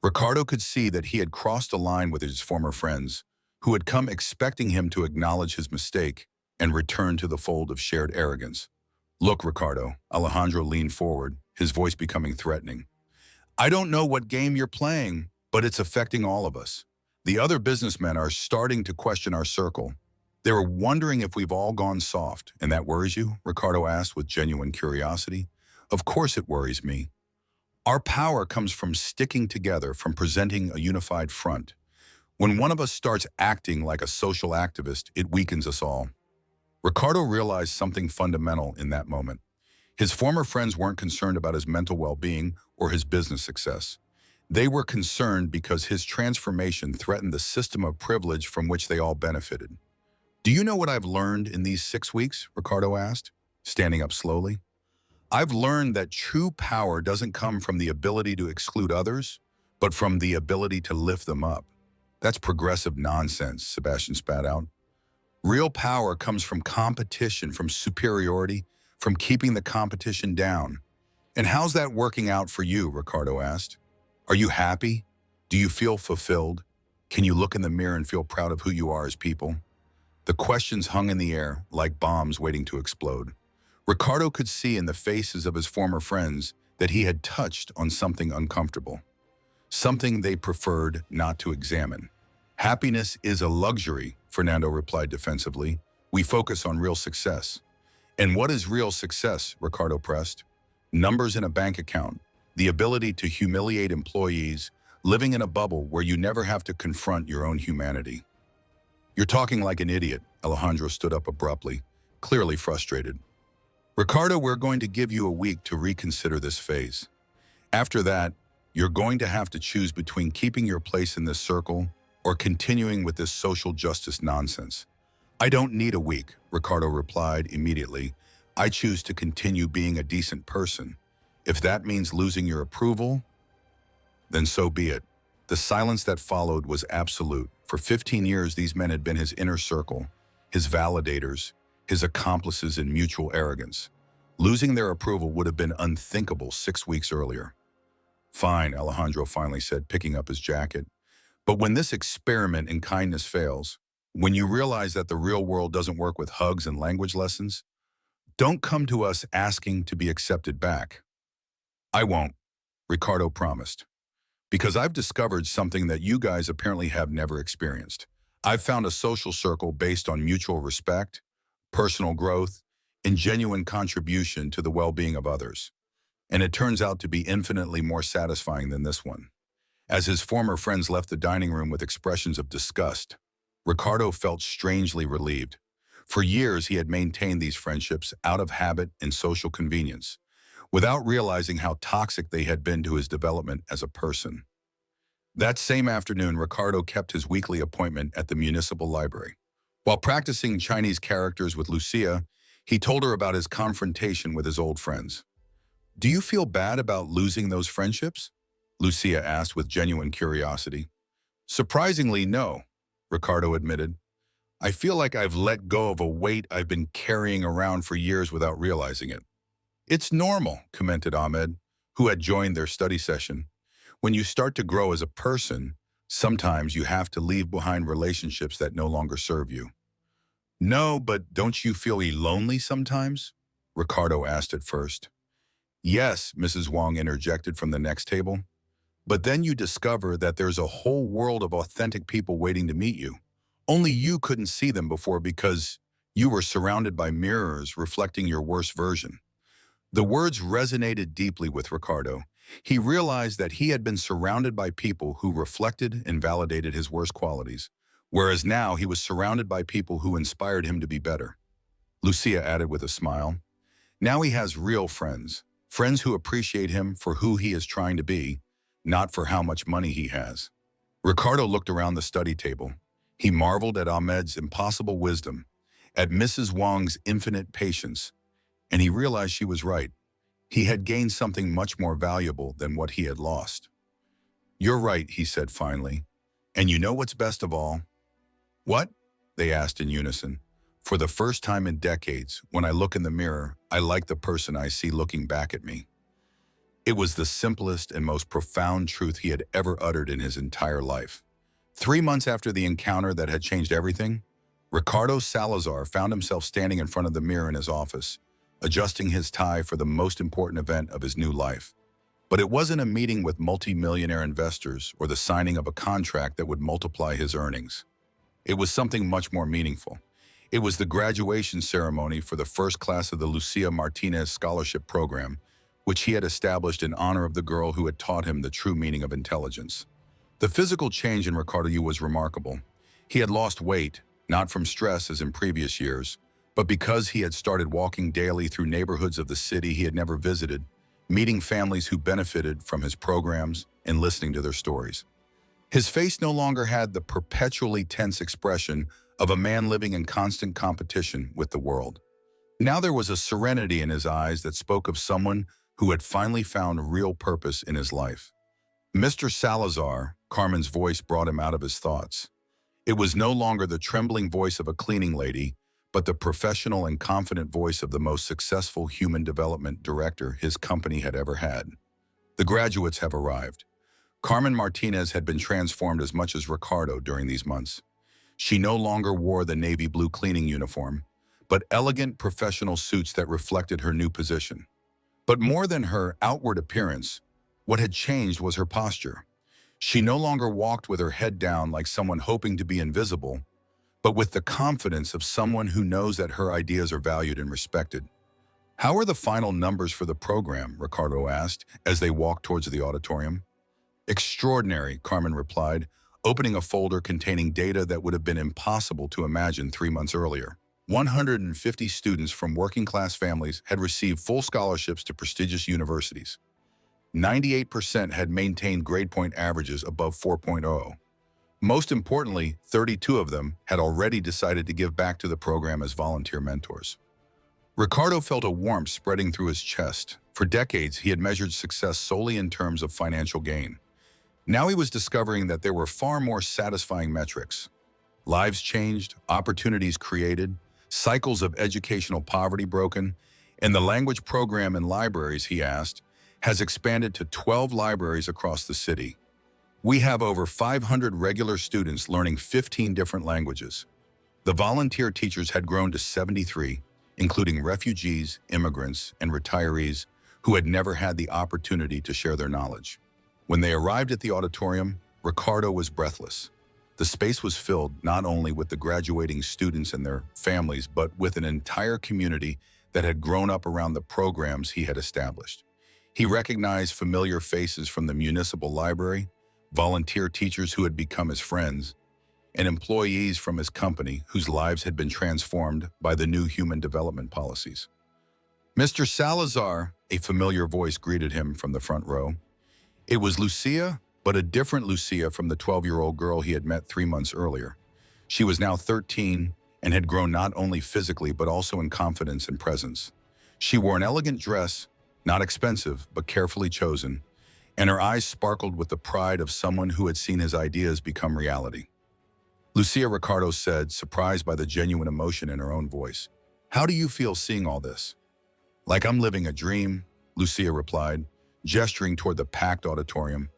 Ricardo could see that he had crossed a line with his former friends, who had come expecting him to acknowledge his mistake and return to the fold of shared arrogance. Look, Ricardo, Alejandro leaned forward, his voice becoming threatening. I don't know what game you're playing, but it's affecting all of us. The other businessmen are starting to question our circle. They were wondering if we've all gone soft, and that worries you? Ricardo asked with genuine curiosity. Of course it worries me. Our power comes from sticking together, from presenting a unified front. When one of us starts acting like a social activist, it weakens us all. Ricardo realized something fundamental in that moment. His former friends weren't concerned about his mental well-being or his business success. They were concerned because his transformation threatened the system of privilege from which they all benefited. Do you know what I've learned in these 6 weeks? Ricardo asked, standing up slowly. I've learned that true power doesn't come from the ability to exclude others, but from the ability to lift them up. That's progressive nonsense, Sebastian spat out. Real power comes from competition, from superiority, from keeping the competition down. And how's that working out for you? Ricardo asked. Are you happy? Do you feel fulfilled? Can you look in the mirror and feel proud of who you are as people? The questions hung in the air like bombs waiting to explode. Ricardo could see in the faces of his former friends that he had touched on something uncomfortable, something they preferred not to examine. Happiness is a luxury, Fernando replied defensively. We focus on real success. And what is real success? Ricardo pressed. Numbers in a bank account, the ability to humiliate employees, living in a bubble where you never have to confront your own humanity. You're talking like an idiot, Alejandro stood up abruptly, clearly frustrated. Ricardo, we're going to give you a week to reconsider this phase. After that, you're going to have to choose between keeping your place in this circle or continuing with this social justice nonsense. I don't need a week, Ricardo replied immediately. I choose to continue being a decent person. If that means losing your approval, then so be it. The silence that followed was absolute. For 15 years, these men had been his inner circle, his validators, his accomplices in mutual arrogance. Losing their approval would have been unthinkable 6 weeks earlier. Fine, Alejandro finally said, picking up his jacket. But when this experiment in kindness fails, when you realize that the real world doesn't work with hugs and language lessons, don't come to us asking to be accepted back. I won't, Ricardo promised. Because I've discovered something that you guys apparently have never experienced. I've found a social circle based on mutual respect, personal growth, and genuine contribution to the well-being of others. And it turns out to be infinitely more satisfying than this one. As his former friends left the dining room with expressions of disgust, Ricardo felt strangely relieved. For years, he had maintained these friendships out of habit and social convenience, without realizing how toxic they had been to his development as a person. That same afternoon, Ricardo kept his weekly appointment at the municipal library. While practicing Chinese characters with Lucia, he told her about his confrontation with his old friends. "Do you feel bad about losing those friendships?" Lucia asked with genuine curiosity. "Surprisingly, no," Ricardo admitted. "I feel like I've let go of a weight I've been carrying around for years without realizing it." "It's normal," commented Ahmed, who had joined their study session. "When you start to grow as a person, sometimes you have to leave behind relationships that no longer serve you." "No, but don't you feel lonely sometimes?" Ricardo asked at first. "Yes," Mrs. Wong interjected from the next table. "But then you discover that there's a whole world of authentic people waiting to meet you. Only you couldn't see them before because you were surrounded by mirrors reflecting your worst version." The words resonated deeply with Ricardo. He realized that he had been surrounded by people who reflected and validated his worst qualities, whereas now he was surrounded by people who inspired him to be better. Lucia added with a smile, "Now he has real friends, friends who appreciate him for who he is trying to be, not for how much money he has." Ricardo looked around the study table. He marveled at Ahmed's impossible wisdom, at Mrs. Wong's infinite patience, and he realized she was right. He had gained something much more valuable than what he had lost. "You're right," he said finally. "And you know what's best of all?" "What?" they asked in unison. "For the first time in decades, when I look in the mirror, I like the person I see looking back at me." It was the simplest and most profound truth he had ever uttered in his entire life. 3 months after the encounter that had changed everything, Ricardo Salazar found himself standing in front of the mirror in his office, adjusting his tie for the most important event of his new life. But it wasn't a meeting with multi-millionaire investors or the signing of a contract that would multiply his earnings. It was something much more meaningful. It was the graduation ceremony for the first class of the Lucia Martinez Scholarship Program, which he had established in honor of the girl who had taught him the true meaning of intelligence. The physical change in Ricardo was remarkable. He had lost weight, not from stress as in previous years, but because he had started walking daily through neighborhoods of the city he had never visited, meeting families who benefited from his programs and listening to their stories. His face no longer had the perpetually tense expression of a man living in constant competition with the world. Now there was a serenity in his eyes that spoke of someone who had finally found real purpose in his life. "Mr. Salazar," Carmen's voice brought him out of his thoughts. It was no longer the trembling voice of a cleaning lady, but the professional and confident voice of the most successful human development director his company had ever had. "The graduates have arrived." Carmen Martinez had been transformed as much as Ricardo during these months. She no longer wore the navy blue cleaning uniform, but elegant professional suits that reflected her new position. But more than her outward appearance, what had changed was her posture. She no longer walked with her head down like someone hoping to be invisible, but with the confidence of someone who knows that her ideas are valued and respected. "How are the final numbers for the program?" Ricardo asked as they walked towards the auditorium. "Extraordinary," Carmen replied, opening a folder containing data that would have been impossible to imagine 3 months earlier. 150 students from working-class families had received full scholarships to prestigious universities. 98% had maintained grade point averages above 4.0. Most importantly, 32 of them had already decided to give back to the program as volunteer mentors. Ricardo felt a warmth spreading through his chest. For decades, he had measured success solely in terms of financial gain. Now he was discovering that there were far more satisfying metrics. Lives changed, opportunities created, cycles of educational poverty broken, and the language program in libraries, he asked, has expanded to 12 libraries across the city. "We have over 500 regular students learning 15 different languages." The volunteer teachers had grown to 73, including refugees, immigrants, and retirees who had never had the opportunity to share their knowledge. When they arrived at the auditorium, Ricardo was breathless. The space was filled not only with the graduating students and their families, but with an entire community that had grown up around the programs he had established. He recognized familiar faces from the municipal library, volunteer teachers who had become his friends, and employees from his company whose lives had been transformed by the new human development policies. "Mr. Salazar," a familiar voice greeted him from the front row. It was Lucia, but a different Lucia from the 12-year-old girl he had met 3 months earlier. She was now 13 and had grown not only physically but also in confidence and presence. She wore an elegant dress, not expensive but carefully chosen, and her eyes sparkled with the pride of someone who had seen his ideas become reality. Lucia, Ricardo said, surprised by the genuine emotion in her own voice. "How do you feel seeing all this?" "Like I'm living a dream," Lucia replied, gesturing toward the packed auditorium.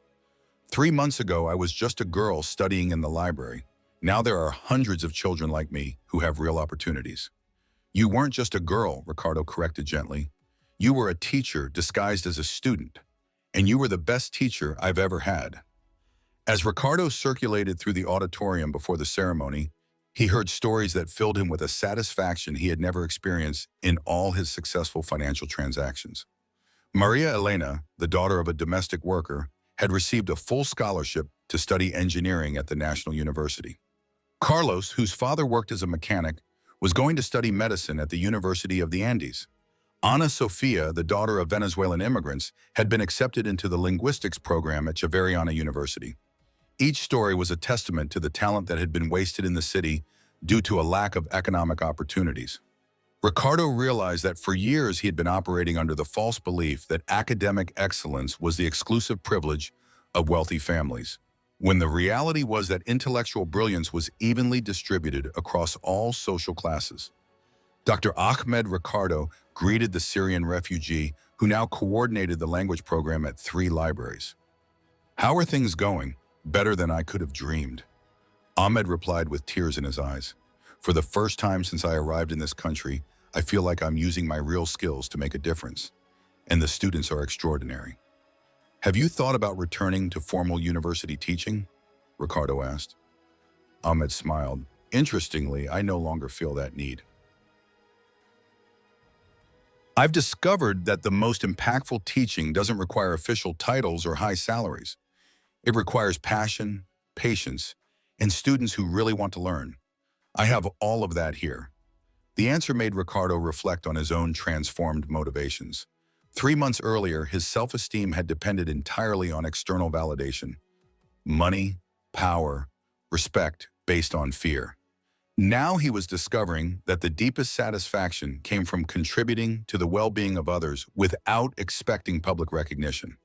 "3 months ago, I was just a girl studying in the library. Now there are hundreds of children like me who have real opportunities." "You weren't just a girl," Ricardo corrected gently. "You were a teacher disguised as a student, and you were the best teacher I've ever had." As Ricardo circulated through the auditorium before the ceremony, he heard stories that filled him with a satisfaction he had never experienced in all his successful financial transactions. Maria Elena, the daughter of a domestic worker, had received a full scholarship to study engineering at the National University. Carlos, whose father worked as a mechanic, was going to study medicine at the University of the Andes. Ana Sofia, the daughter of Venezuelan immigrants, had been accepted into the linguistics program at Javeriana University. Each story was a testament to the talent that had been wasted in the city due to a lack of economic opportunities. Ricardo realized that for years he had been operating under the false belief that academic excellence was the exclusive privilege of wealthy families, when the reality was that intellectual brilliance was evenly distributed across all social classes. Dr. Ahmed Ricardo greeted the Syrian refugee who now coordinated the language program at 3 libraries. "How are things going?" "Better than I could have dreamed," Ahmed replied with tears in his eyes. "For the first time since I arrived in this country, I feel like I'm using my real skills to make a difference, and the students are extraordinary." "Have you thought about returning to formal university teaching?" Ricardo asked. Ahmed smiled. "Interestingly, I no longer feel that need. I've discovered that the most impactful teaching doesn't require official titles or high salaries. It requires passion, patience, and students who really want to learn. I have all of that here." The answer made Ricardo reflect on his own transformed motivations. 3 months earlier, his self-esteem had depended entirely on external validation. Money, power, respect based on fear. Now he was discovering that the deepest satisfaction came from contributing to the well-being of others without expecting public recognition.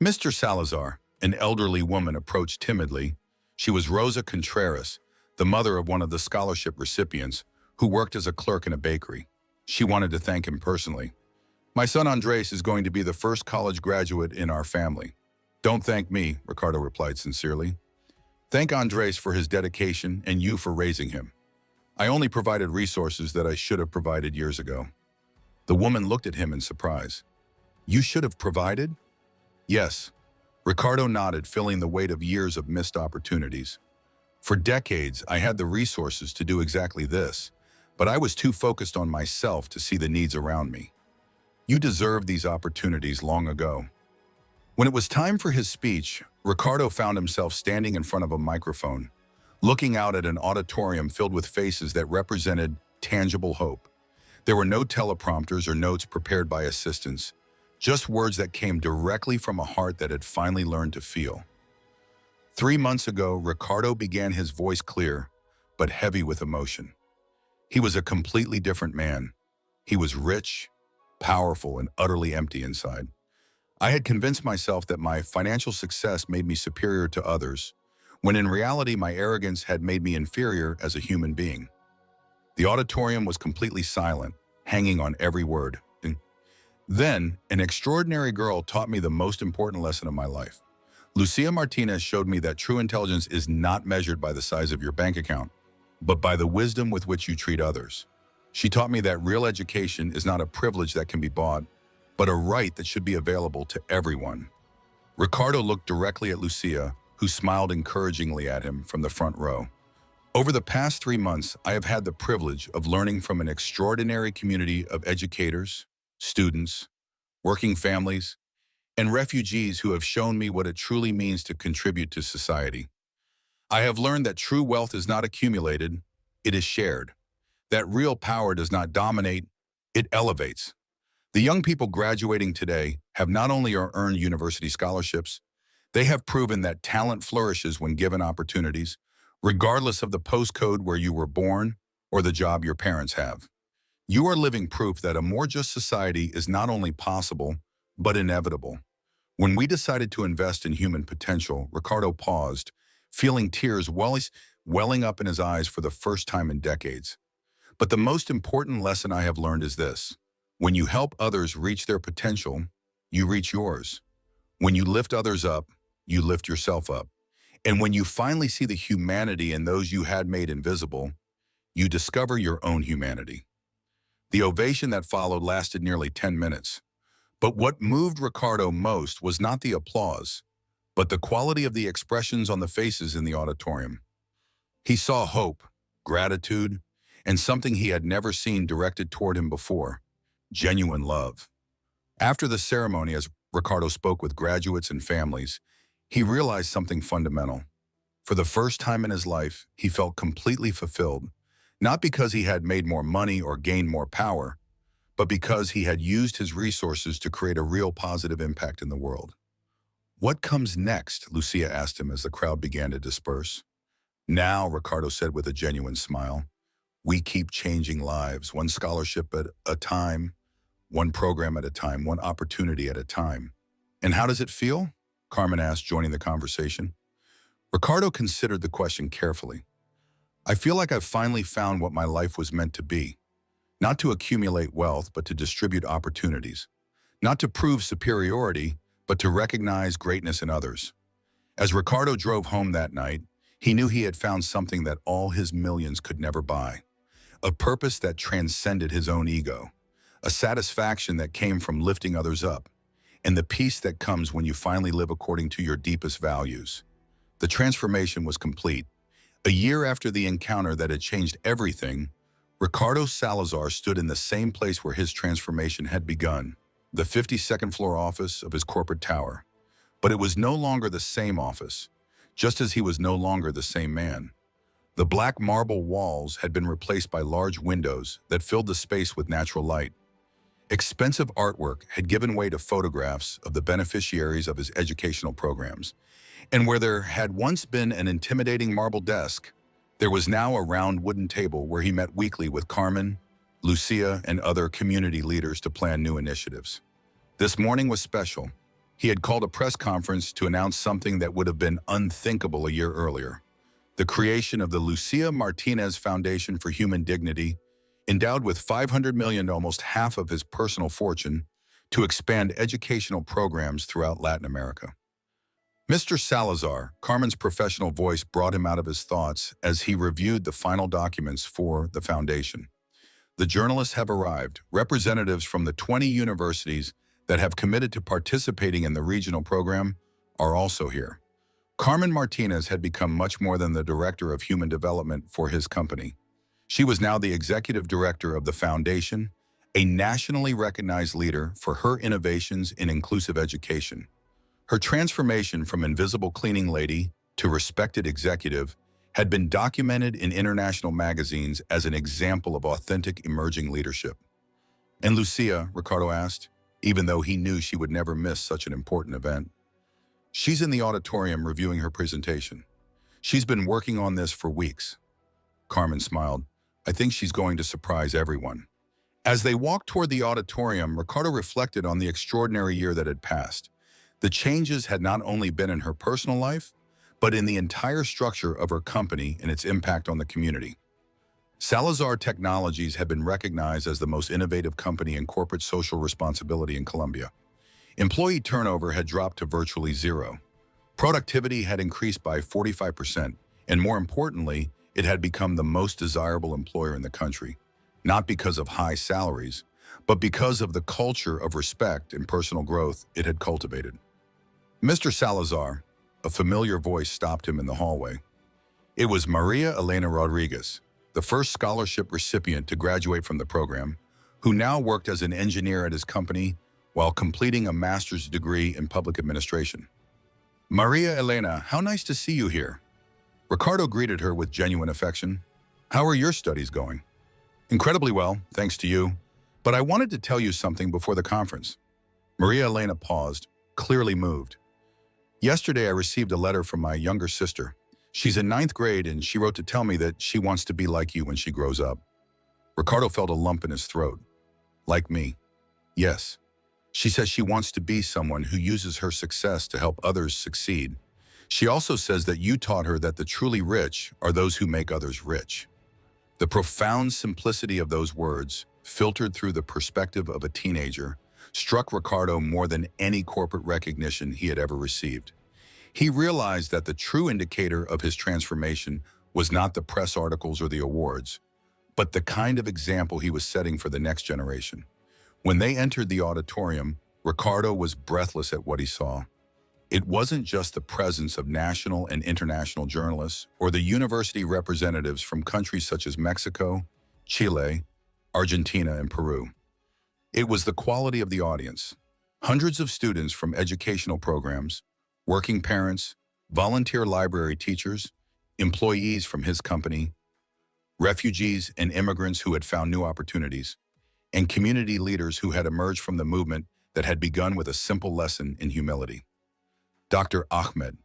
Mr. Salazar, an elderly woman, approached timidly. She was Rosa Contreras, the mother of one of the scholarship recipients, who worked as a clerk in a bakery. She wanted to thank him personally. "My son Andres is going to be the first college graduate in our family." "Don't thank me," Ricardo replied sincerely. "Thank Andres for his dedication and you for raising him. I only provided resources that I should have provided years ago." The woman looked at him in surprise. "You should have provided?" "Yes." Ricardo nodded, feeling the weight of years of missed opportunities. "For decades, I had the resources to do exactly this, but I was too focused on myself to see the needs around me. You deserved these opportunities long ago." When it was time for his speech, Ricardo found himself standing in front of a microphone, looking out at an auditorium filled with faces that represented tangible hope. There were no teleprompters or notes prepared by assistants, just words that came directly from a heart that had finally learned to feel. 3 months ago, Ricardo began his voice clear, but heavy with emotion. He was a completely different man. He was rich, powerful, and utterly empty inside. I had convinced myself that my financial success made me superior to others, when in reality my arrogance had made me inferior as a human being. The auditorium was completely silent, hanging on every word. Then, an extraordinary girl taught me the most important lesson of my life. Lucia Martinez showed me that true intelligence is not measured by the size of your bank account, but by the wisdom with which you treat others. She taught me that real education is not a privilege that can be bought, but a right that should be available to everyone. Ricardo looked directly at Lucia, who smiled encouragingly at him from the front row. Over the past 3 months, I have had the privilege of learning from an extraordinary community of educators, students, working families, and refugees who have shown me what it truly means to contribute to society. I have learned that true wealth is not accumulated, it is shared. That real power does not dominate, it elevates. The young people graduating today have not only earned university scholarships, They have proven that talent flourishes when given opportunities, regardless of the postcode where you were born or the job your parents have. You are living proof that a more just society is not only possible, but inevitable. When we decided to invest in human potential, Ricardo paused, feeling tears welling up in his eyes for the first time in decades. But the most important lesson I have learned is this. When you help others reach their potential, you reach yours. When you lift others up, you lift yourself up. And when you finally see the humanity in those you had made invisible, you discover your own humanity. The ovation that followed lasted nearly 10 minutes. But what moved Ricardo most was not the applause, but the quality of the expressions on the faces in the auditorium. He saw hope, gratitude, and something he had never seen directed toward him before, genuine love. After the ceremony, as Ricardo spoke with graduates and families, he realized something fundamental. For the first time in his life, he felt completely fulfilled, not because he had made more money or gained more power, but because he had used his resources to create a real positive impact in the world. "What comes next?" Lucia asked him as the crowd began to disperse. "Now," Ricardo said with a genuine smile, "we keep changing lives, one scholarship at a time, one program at a time, one opportunity at a time." "And how does it feel?" Carmen asked, joining the conversation. Ricardo considered the question carefully. "I feel like I've finally found what my life was meant to be. Not to accumulate wealth, but to distribute opportunities. Not to prove superiority, but to recognize greatness in others." As Ricardo drove home that night, he knew he had found something that all his millions could never buy. A purpose that transcended his own ego. A satisfaction that came from lifting others up. And the peace that comes when you finally live according to your deepest values. The transformation was complete. A year after the encounter that had changed everything, Ricardo Salazar stood in the same place where his transformation had begun, the 52nd floor office of his corporate tower. But it was no longer the same office, just as he was no longer the same man. The black marble walls had been replaced by large windows that filled the space with natural light. Expensive artwork had given way to photographs of the beneficiaries of his educational programs. And where there had once been an intimidating marble desk, there was now a round wooden table where he met weekly with Carmen, Lucia, and other community leaders to plan new initiatives. This morning was special. He had called a press conference to announce something that would have been unthinkable a year earlier: the creation of the Lucia Martinez Foundation for Human Dignity, endowed with $500 million, almost half of his personal fortune, to expand educational programs throughout Latin America. Mr. Salazar, Carmen's professional voice brought him out of his thoughts as he reviewed the final documents for the foundation. "The journalists have arrived. Representatives from the 20 universities that have committed to participating in the regional program are also here." Carmen Martinez had become much more than the director of human development for his company. She was now the executive director of the foundation, a nationally recognized leader for her innovations in inclusive education. Her transformation from invisible cleaning lady to respected executive had been documented in international magazines as an example of authentic emerging leadership. "And Lucia?" Ricardo asked, even though he knew she would never miss such an important event. "She's in the auditorium reviewing her presentation. She's been working on this for weeks." Carmen smiled. "I think she's going to surprise everyone." As they walked toward the auditorium, Ricardo reflected on the extraordinary year that had passed. The changes had not only been in her personal life, but in the entire structure of her company and its impact on the community. Salazar Technologies had been recognized as the most innovative company in corporate social responsibility in Colombia. Employee turnover had dropped to virtually zero. Productivity had increased by 45%, and more importantly, it had become the most desirable employer in the country, not because of high salaries, but because of the culture of respect and personal growth it had cultivated. "Mr. Salazar," a familiar voice stopped him in the hallway. It was Maria Elena Rodriguez, the first scholarship recipient to graduate from the program, who now worked as an engineer at his company while completing a master's degree in public administration. "Maria Elena, how nice to see you here." Ricardo greeted her with genuine affection. "How are your studies going?" "Incredibly well, thanks to you. But I wanted to tell you something before the conference." Maria Elena paused, clearly moved. Yesterday, I received a letter from my younger sister. She's in ninth grade and she wrote to tell me that she wants to be like you when she grows up. Ricardo felt a lump in his throat. Like me. Yes. She says she wants to be someone who uses her success to help others succeed. She also says that you taught her that the truly rich are those who make others rich. The profound simplicity of those words, filtered through the perspective of a teenager, struck Ricardo more than any corporate recognition he had ever received. He realized that the true indicator of his transformation was not the press articles or the awards, but the kind of example he was setting for the next generation. When they entered the auditorium, Ricardo was breathless at what he saw. It wasn't just the presence of national and international journalists or the university representatives from countries such as Mexico, Chile, Argentina, and Peru. It was the quality of the audience. Hundreds of students from educational programs, working parents, volunteer library teachers, employees from his company, refugees and immigrants who had found new opportunities, and community leaders who had emerged from the movement that had begun with a simple lesson in humility. Dr. Ahmed.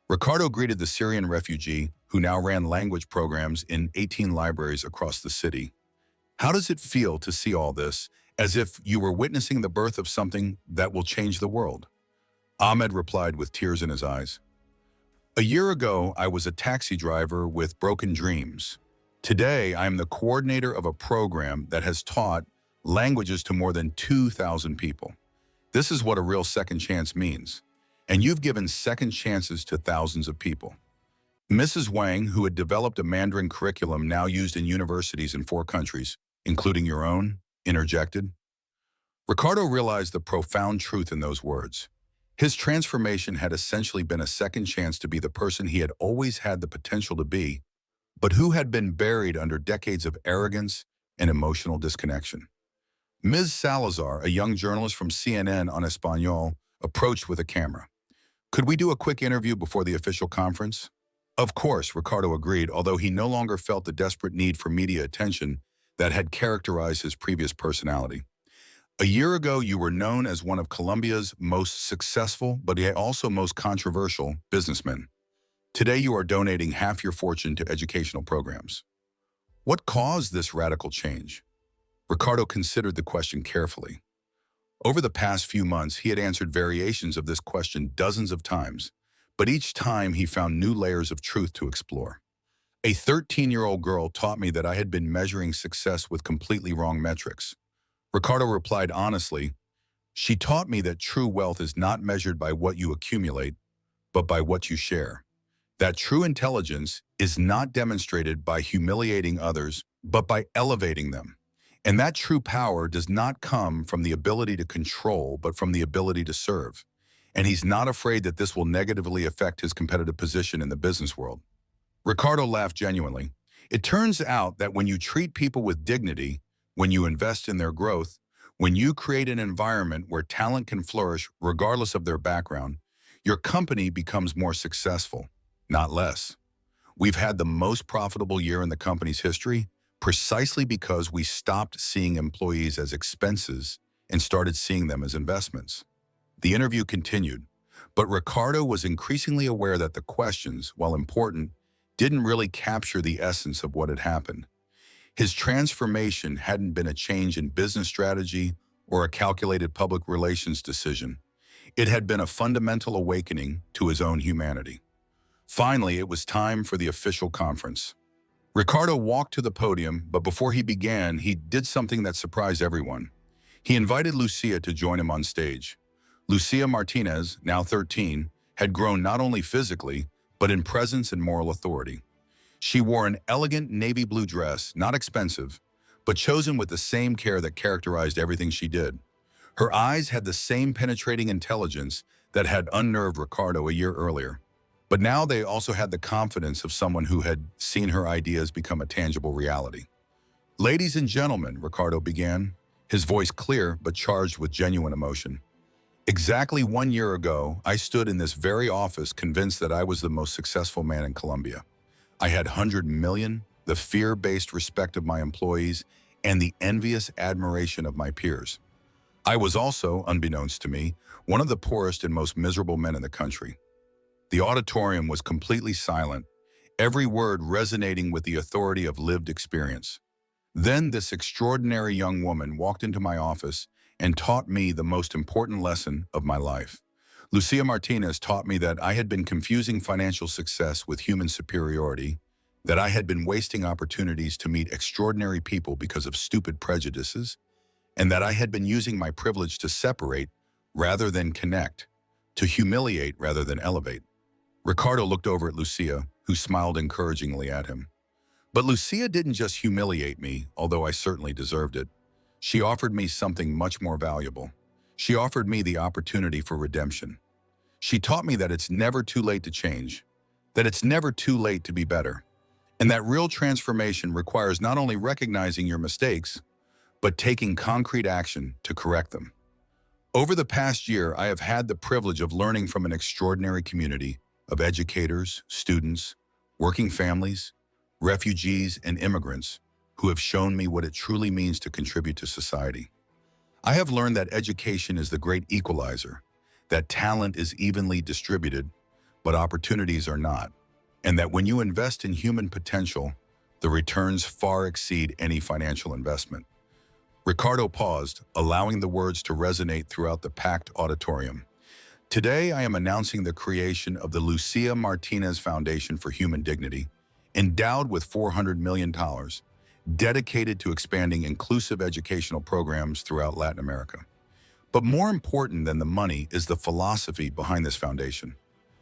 Ricardo greeted the Syrian refugee who now ran language programs in 18 libraries across the city. How does it feel to see all this, as if you were witnessing the birth of something that will change the world? Ahmed replied with tears in his eyes. A year ago, I was a taxi driver with broken dreams. Today, I am the coordinator of a program that has taught languages to more than 2,000 people. This is what a real second chance means. And you've given second chances to thousands of people. Mrs. Wang, who had developed a Mandarin curriculum now used in universities in 4 countries, including your own, interjected. Ricardo realized the profound truth in those words. His transformation had essentially been a second chance to be the person he had always had the potential to be, but who had been buried under decades of arrogance and emotional disconnection. Ms. Salazar, a young journalist from CNN on Espanol, approached with a camera. Could we do a quick interview before the official conference? Of course, Ricardo agreed, although he no longer felt the desperate need for media attention that had characterized his previous personality. A year ago, you were known as one of Colombia's most successful, but yet also most controversial businessmen. Today, you are donating half your fortune to educational programs. What caused this radical change? Ricardo considered the question carefully. Over the past few months, he had answered variations of this question dozens of times, but each time he found new layers of truth to explore. A 13-year-old girl taught me that I had been measuring success with completely wrong metrics. Ricardo replied honestly, she taught me that true wealth is not measured by what you accumulate, but by what you share. That true intelligence is not demonstrated by humiliating others, but by elevating them. And that true power does not come from the ability to control, but from the ability to serve. And he's not afraid that this will negatively affect his competitive position in the business world. Ricardo laughed genuinely. It turns out that when you treat people with dignity, when you invest in their growth, when you create an environment where talent can flourish regardless of their background, your company becomes more successful, not less. We've had the most profitable year in the company's history, precisely because we stopped seeing employees as expenses and started seeing them as investments. The interview continued, but Ricardo was increasingly aware that the questions, while important, didn't really capture the essence of what had happened. His transformation hadn't been a change in business strategy or a calculated public relations decision. It had been a fundamental awakening to his own humanity. Finally, it was time for the official conference. Ricardo walked to the podium, but before he began, he did something that surprised everyone. He invited Lucia to join him on stage. Lucia Martinez, now 13, had grown not only physically, but in presence and moral authority. She wore an elegant navy blue dress, not expensive, but chosen with the same care that characterized everything she did. Her eyes had the same penetrating intelligence that had unnerved Ricardo a year earlier. But now they also had the confidence of someone who had seen her ideas become a tangible reality. Ladies and gentlemen, Ricardo began, his voice clear but charged with genuine emotion. Exactly 1 year ago, I stood in this very office convinced that I was the most successful man in Colombia. I had 100 million, the fear-based respect of my employees, and the envious admiration of my peers. I was also, unbeknownst to me, one of the poorest and most miserable men in the country. The auditorium was completely silent, every word resonating with the authority of lived experience. Then this extraordinary young woman walked into my office and taught me the most important lesson of my life. Lucia Martinez taught me that I had been confusing financial success with human superiority, that I had been wasting opportunities to meet extraordinary people because of stupid prejudices, and that I had been using my privilege to separate rather than connect, to humiliate rather than elevate. Ricardo looked over at Lucia, who smiled encouragingly at him. But Lucia didn't just humiliate me, although I certainly deserved it. She offered me something much more valuable. She offered me the opportunity for redemption. She taught me that it's never too late to change, that it's never too late to be better, and that real transformation requires not only recognizing your mistakes, but taking concrete action to correct them. Over the past year, I have had the privilege of learning from an extraordinary community of educators, students, working families, refugees, and immigrants who have shown me what it truly means to contribute to society. I have learned that education is the great equalizer, that talent is evenly distributed, but opportunities are not, and that when you invest in human potential, the returns far exceed any financial investment. Ricardo paused, allowing the words to resonate throughout the packed auditorium. Today, I am announcing the creation of the Lucia Martinez Foundation for Human Dignity, endowed with $400 million, dedicated to expanding inclusive educational programs throughout Latin America. But more important than the money is the philosophy behind this foundation.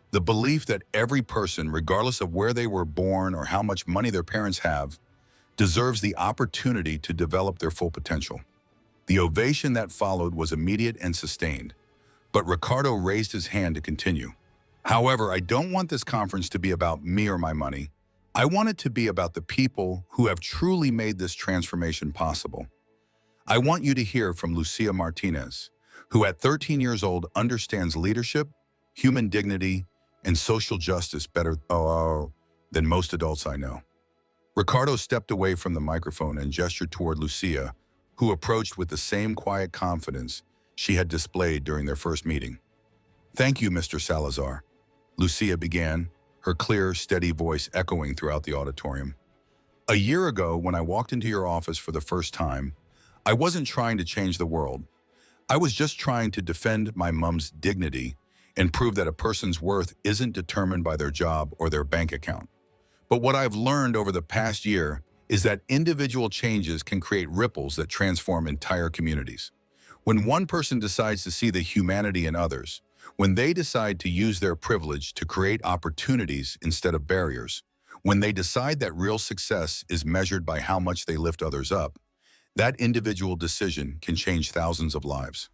The belief that every person, regardless of where they were born or how much money their parents have, deserves the opportunity to develop their full potential. The ovation that followed was immediate and sustained, but Ricardo raised his hand to continue. However, I don't want this conference to be about me or my money. I want it to be about the people who have truly made this transformation possible. I want you to hear from Lucia Martinez, who at 13 years old understands leadership, human dignity, and social justice better than most adults I know. Ricardo stepped away from the microphone and gestured toward Lucia, who approached with the same quiet confidence she had displayed during their first meeting. "Thank you, Mr. Salazar," Lucia began, her clear, steady voice echoing throughout the auditorium. "A year ago, when I walked into your office for the first time, I wasn't trying to change the world. I was just trying to defend my mom's dignity and prove that a person's worth isn't determined by their job or their bank account. But what I've learned over the past year is that individual changes can create ripples that transform entire communities. When one person decides to see the humanity in others, when they decide to use their privilege to create opportunities instead of barriers, when they decide that real success is measured by how much they lift others up, that individual decision can change thousands of lives."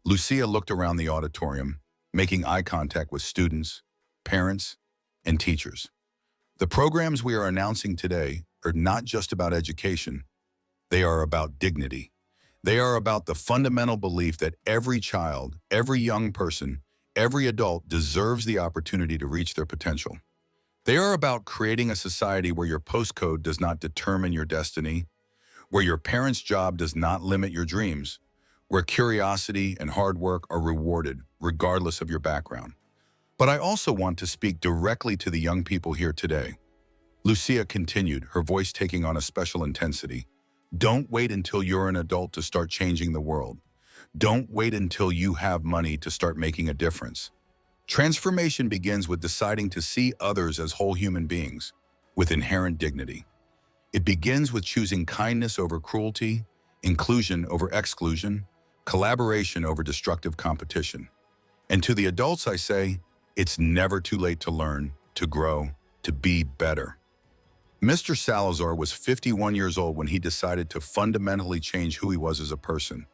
Lucia looked around the auditorium, making eye contact with students, parents, and teachers. "The programs we are announcing today are not just about education. They are about dignity. They are about the fundamental belief that every child, every young person, every adult deserves the opportunity to reach their potential. They are about creating a society where your postcode does not determine your destiny, where your parents' job does not limit your dreams, where curiosity and hard work are rewarded regardless of your background. But I also want to speak directly to the young people here today." Lucia continued, her voice taking on a special intensity. "Don't wait until you're an adult to start changing the world. Don't wait until you have money to start making a difference. Transformation begins with deciding to see others as whole human beings, with inherent dignity. It begins with choosing kindness over cruelty, inclusion over exclusion, collaboration over destructive competition. And to the adults I say, it's never too late to learn, to grow, to be better." Mr. Salazar was 51 years old when he decided to fundamentally change who he was as a person.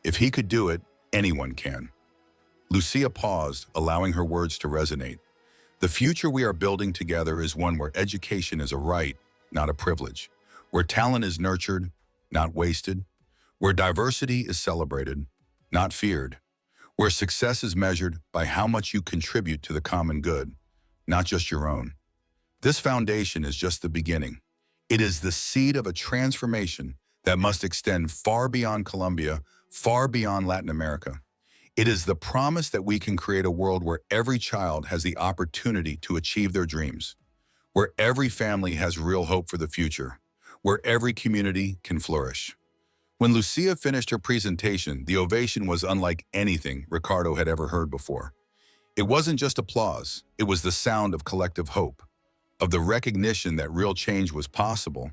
If he could do it, anyone can. Lucia paused, allowing her words to resonate. "The future we are building together is one where education is a right, not a privilege, where talent is nurtured, not wasted, where diversity is celebrated, not feared, where success is measured by how much you contribute to the common good, not just your own. This foundation is just the beginning. It is the seed of a transformation that must extend far beyond Colombia, far beyond Latin America. It is the promise that we can create a world where every child has the opportunity to achieve their dreams, where every family has real hope for the future, where every community can flourish. When Lucia finished her presentation, the ovation was unlike anything Ricardo had ever heard before. It wasn't just applause, it was the sound of collective hope, of the recognition that real change was possible,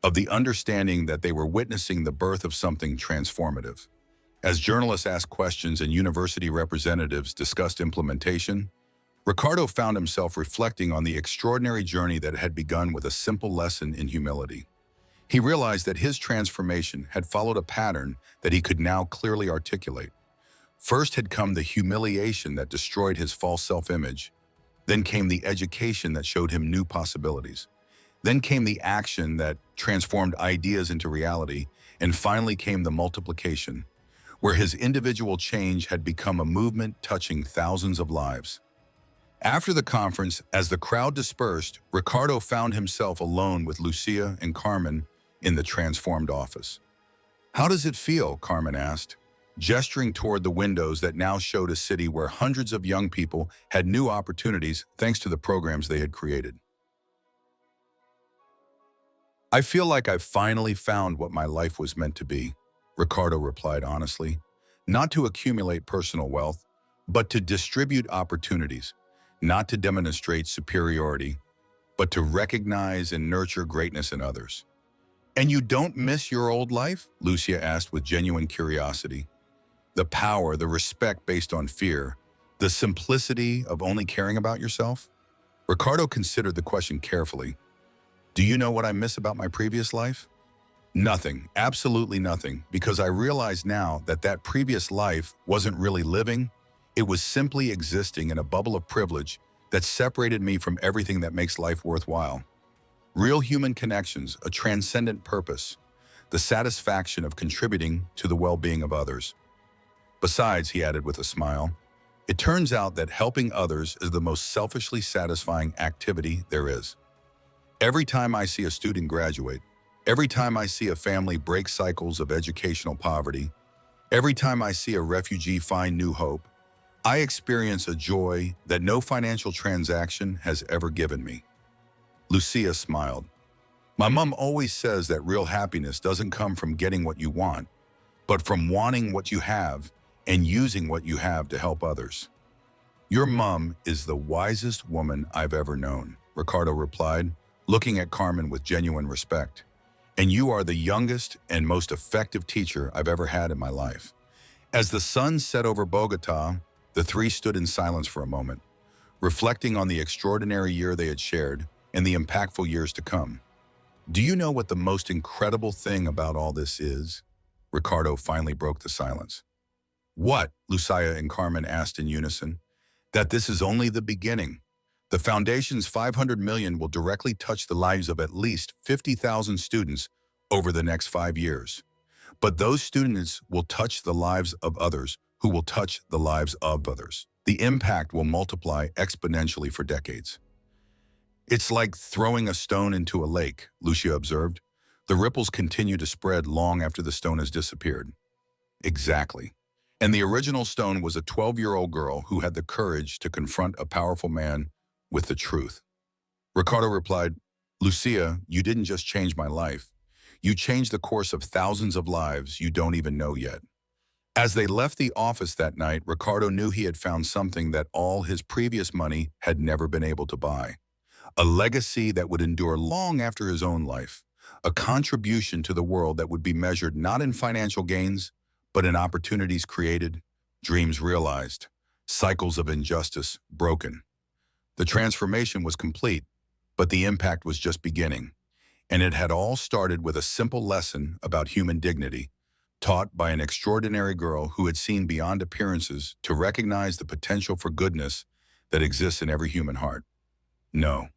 of the understanding that they were witnessing the birth of something transformative. As journalists asked questions and university representatives discussed implementation, Ricardo found himself reflecting on the extraordinary journey that had begun with a simple lesson in humility. He realized that his transformation had followed a pattern that he could now clearly articulate. First had come the humiliation that destroyed his false self-image. Then came the education that showed him new possibilities. Then came the action that transformed ideas into reality. And finally came the multiplication, where his individual change had become a movement touching thousands of lives. After the conference, as the crowd dispersed, Ricardo found himself alone with Lucia and Carmen in the transformed office. "How does it feel?" Carmen asked, gesturing toward the windows that now showed a city where hundreds of young people had new opportunities thanks to the programs they had created. "I feel like I've finally found what my life was meant to be," Ricardo replied honestly. "Not to accumulate personal wealth, but to distribute opportunities, not to demonstrate superiority, but to recognize and nurture greatness in others." "And you don't miss your old life?" Lucia asked with genuine curiosity. The power, the respect based on fear, the simplicity of only caring about yourself? Ricardo considered the question carefully. "Do you know what I miss about my previous life?" "Nothing, absolutely nothing, because I realize now that that previous life wasn't really living. It was simply existing in a bubble of privilege that separated me from everything that makes life worthwhile. Real human connections, a transcendent purpose, the satisfaction of contributing to the well-being of others. Besides," he added with a smile, "it turns out that helping others is the most selfishly satisfying activity there is. Every time I see a student graduate, every time I see a family break cycles of educational poverty, every time I see a refugee find new hope, I experience a joy that no financial transaction has ever given me." Lucia smiled. "My mom always says that real happiness doesn't come from getting what you want, but from wanting what you have and using what you have to help others." "Your mom is the wisest woman I've ever known," Ricardo replied, looking at Carmen with genuine respect. "And you are the youngest and most effective teacher I've ever had in my life." As the sun set over Bogota, the three stood in silence for a moment, reflecting on the extraordinary year they had shared and the impactful years to come. "Do you know what the most incredible thing about all this is?" Ricardo finally broke the silence. "What?" Lucia and Carmen asked in unison. "That this is only the beginning. The Foundation's 500 million will directly touch the lives of at least 50,000 students over the next 5 years. But those students will touch the lives of others who will touch the lives of others. The impact will multiply exponentially for decades." "It's like throwing a stone into a lake," Lucia observed. "The ripples continue to spread long after the stone has disappeared." "Exactly. And the original stone was a 12-year-old girl who had the courage to confront a powerful man with the truth." Ricardo replied, "Lucia, you didn't just change my life. You changed the course of thousands of lives you don't even know yet." As they left the office that night, Ricardo knew he had found something that all his previous money had never been able to buy. A legacy that would endure long after his own life. A contribution to the world that would be measured not in financial gains, but in opportunities created, dreams realized, cycles of injustice broken. The transformation was complete, but the impact was just beginning. And it had all started with a simple lesson about human dignity, taught by an extraordinary girl who had seen beyond appearances to recognize the potential for goodness that exists in every human heart. No,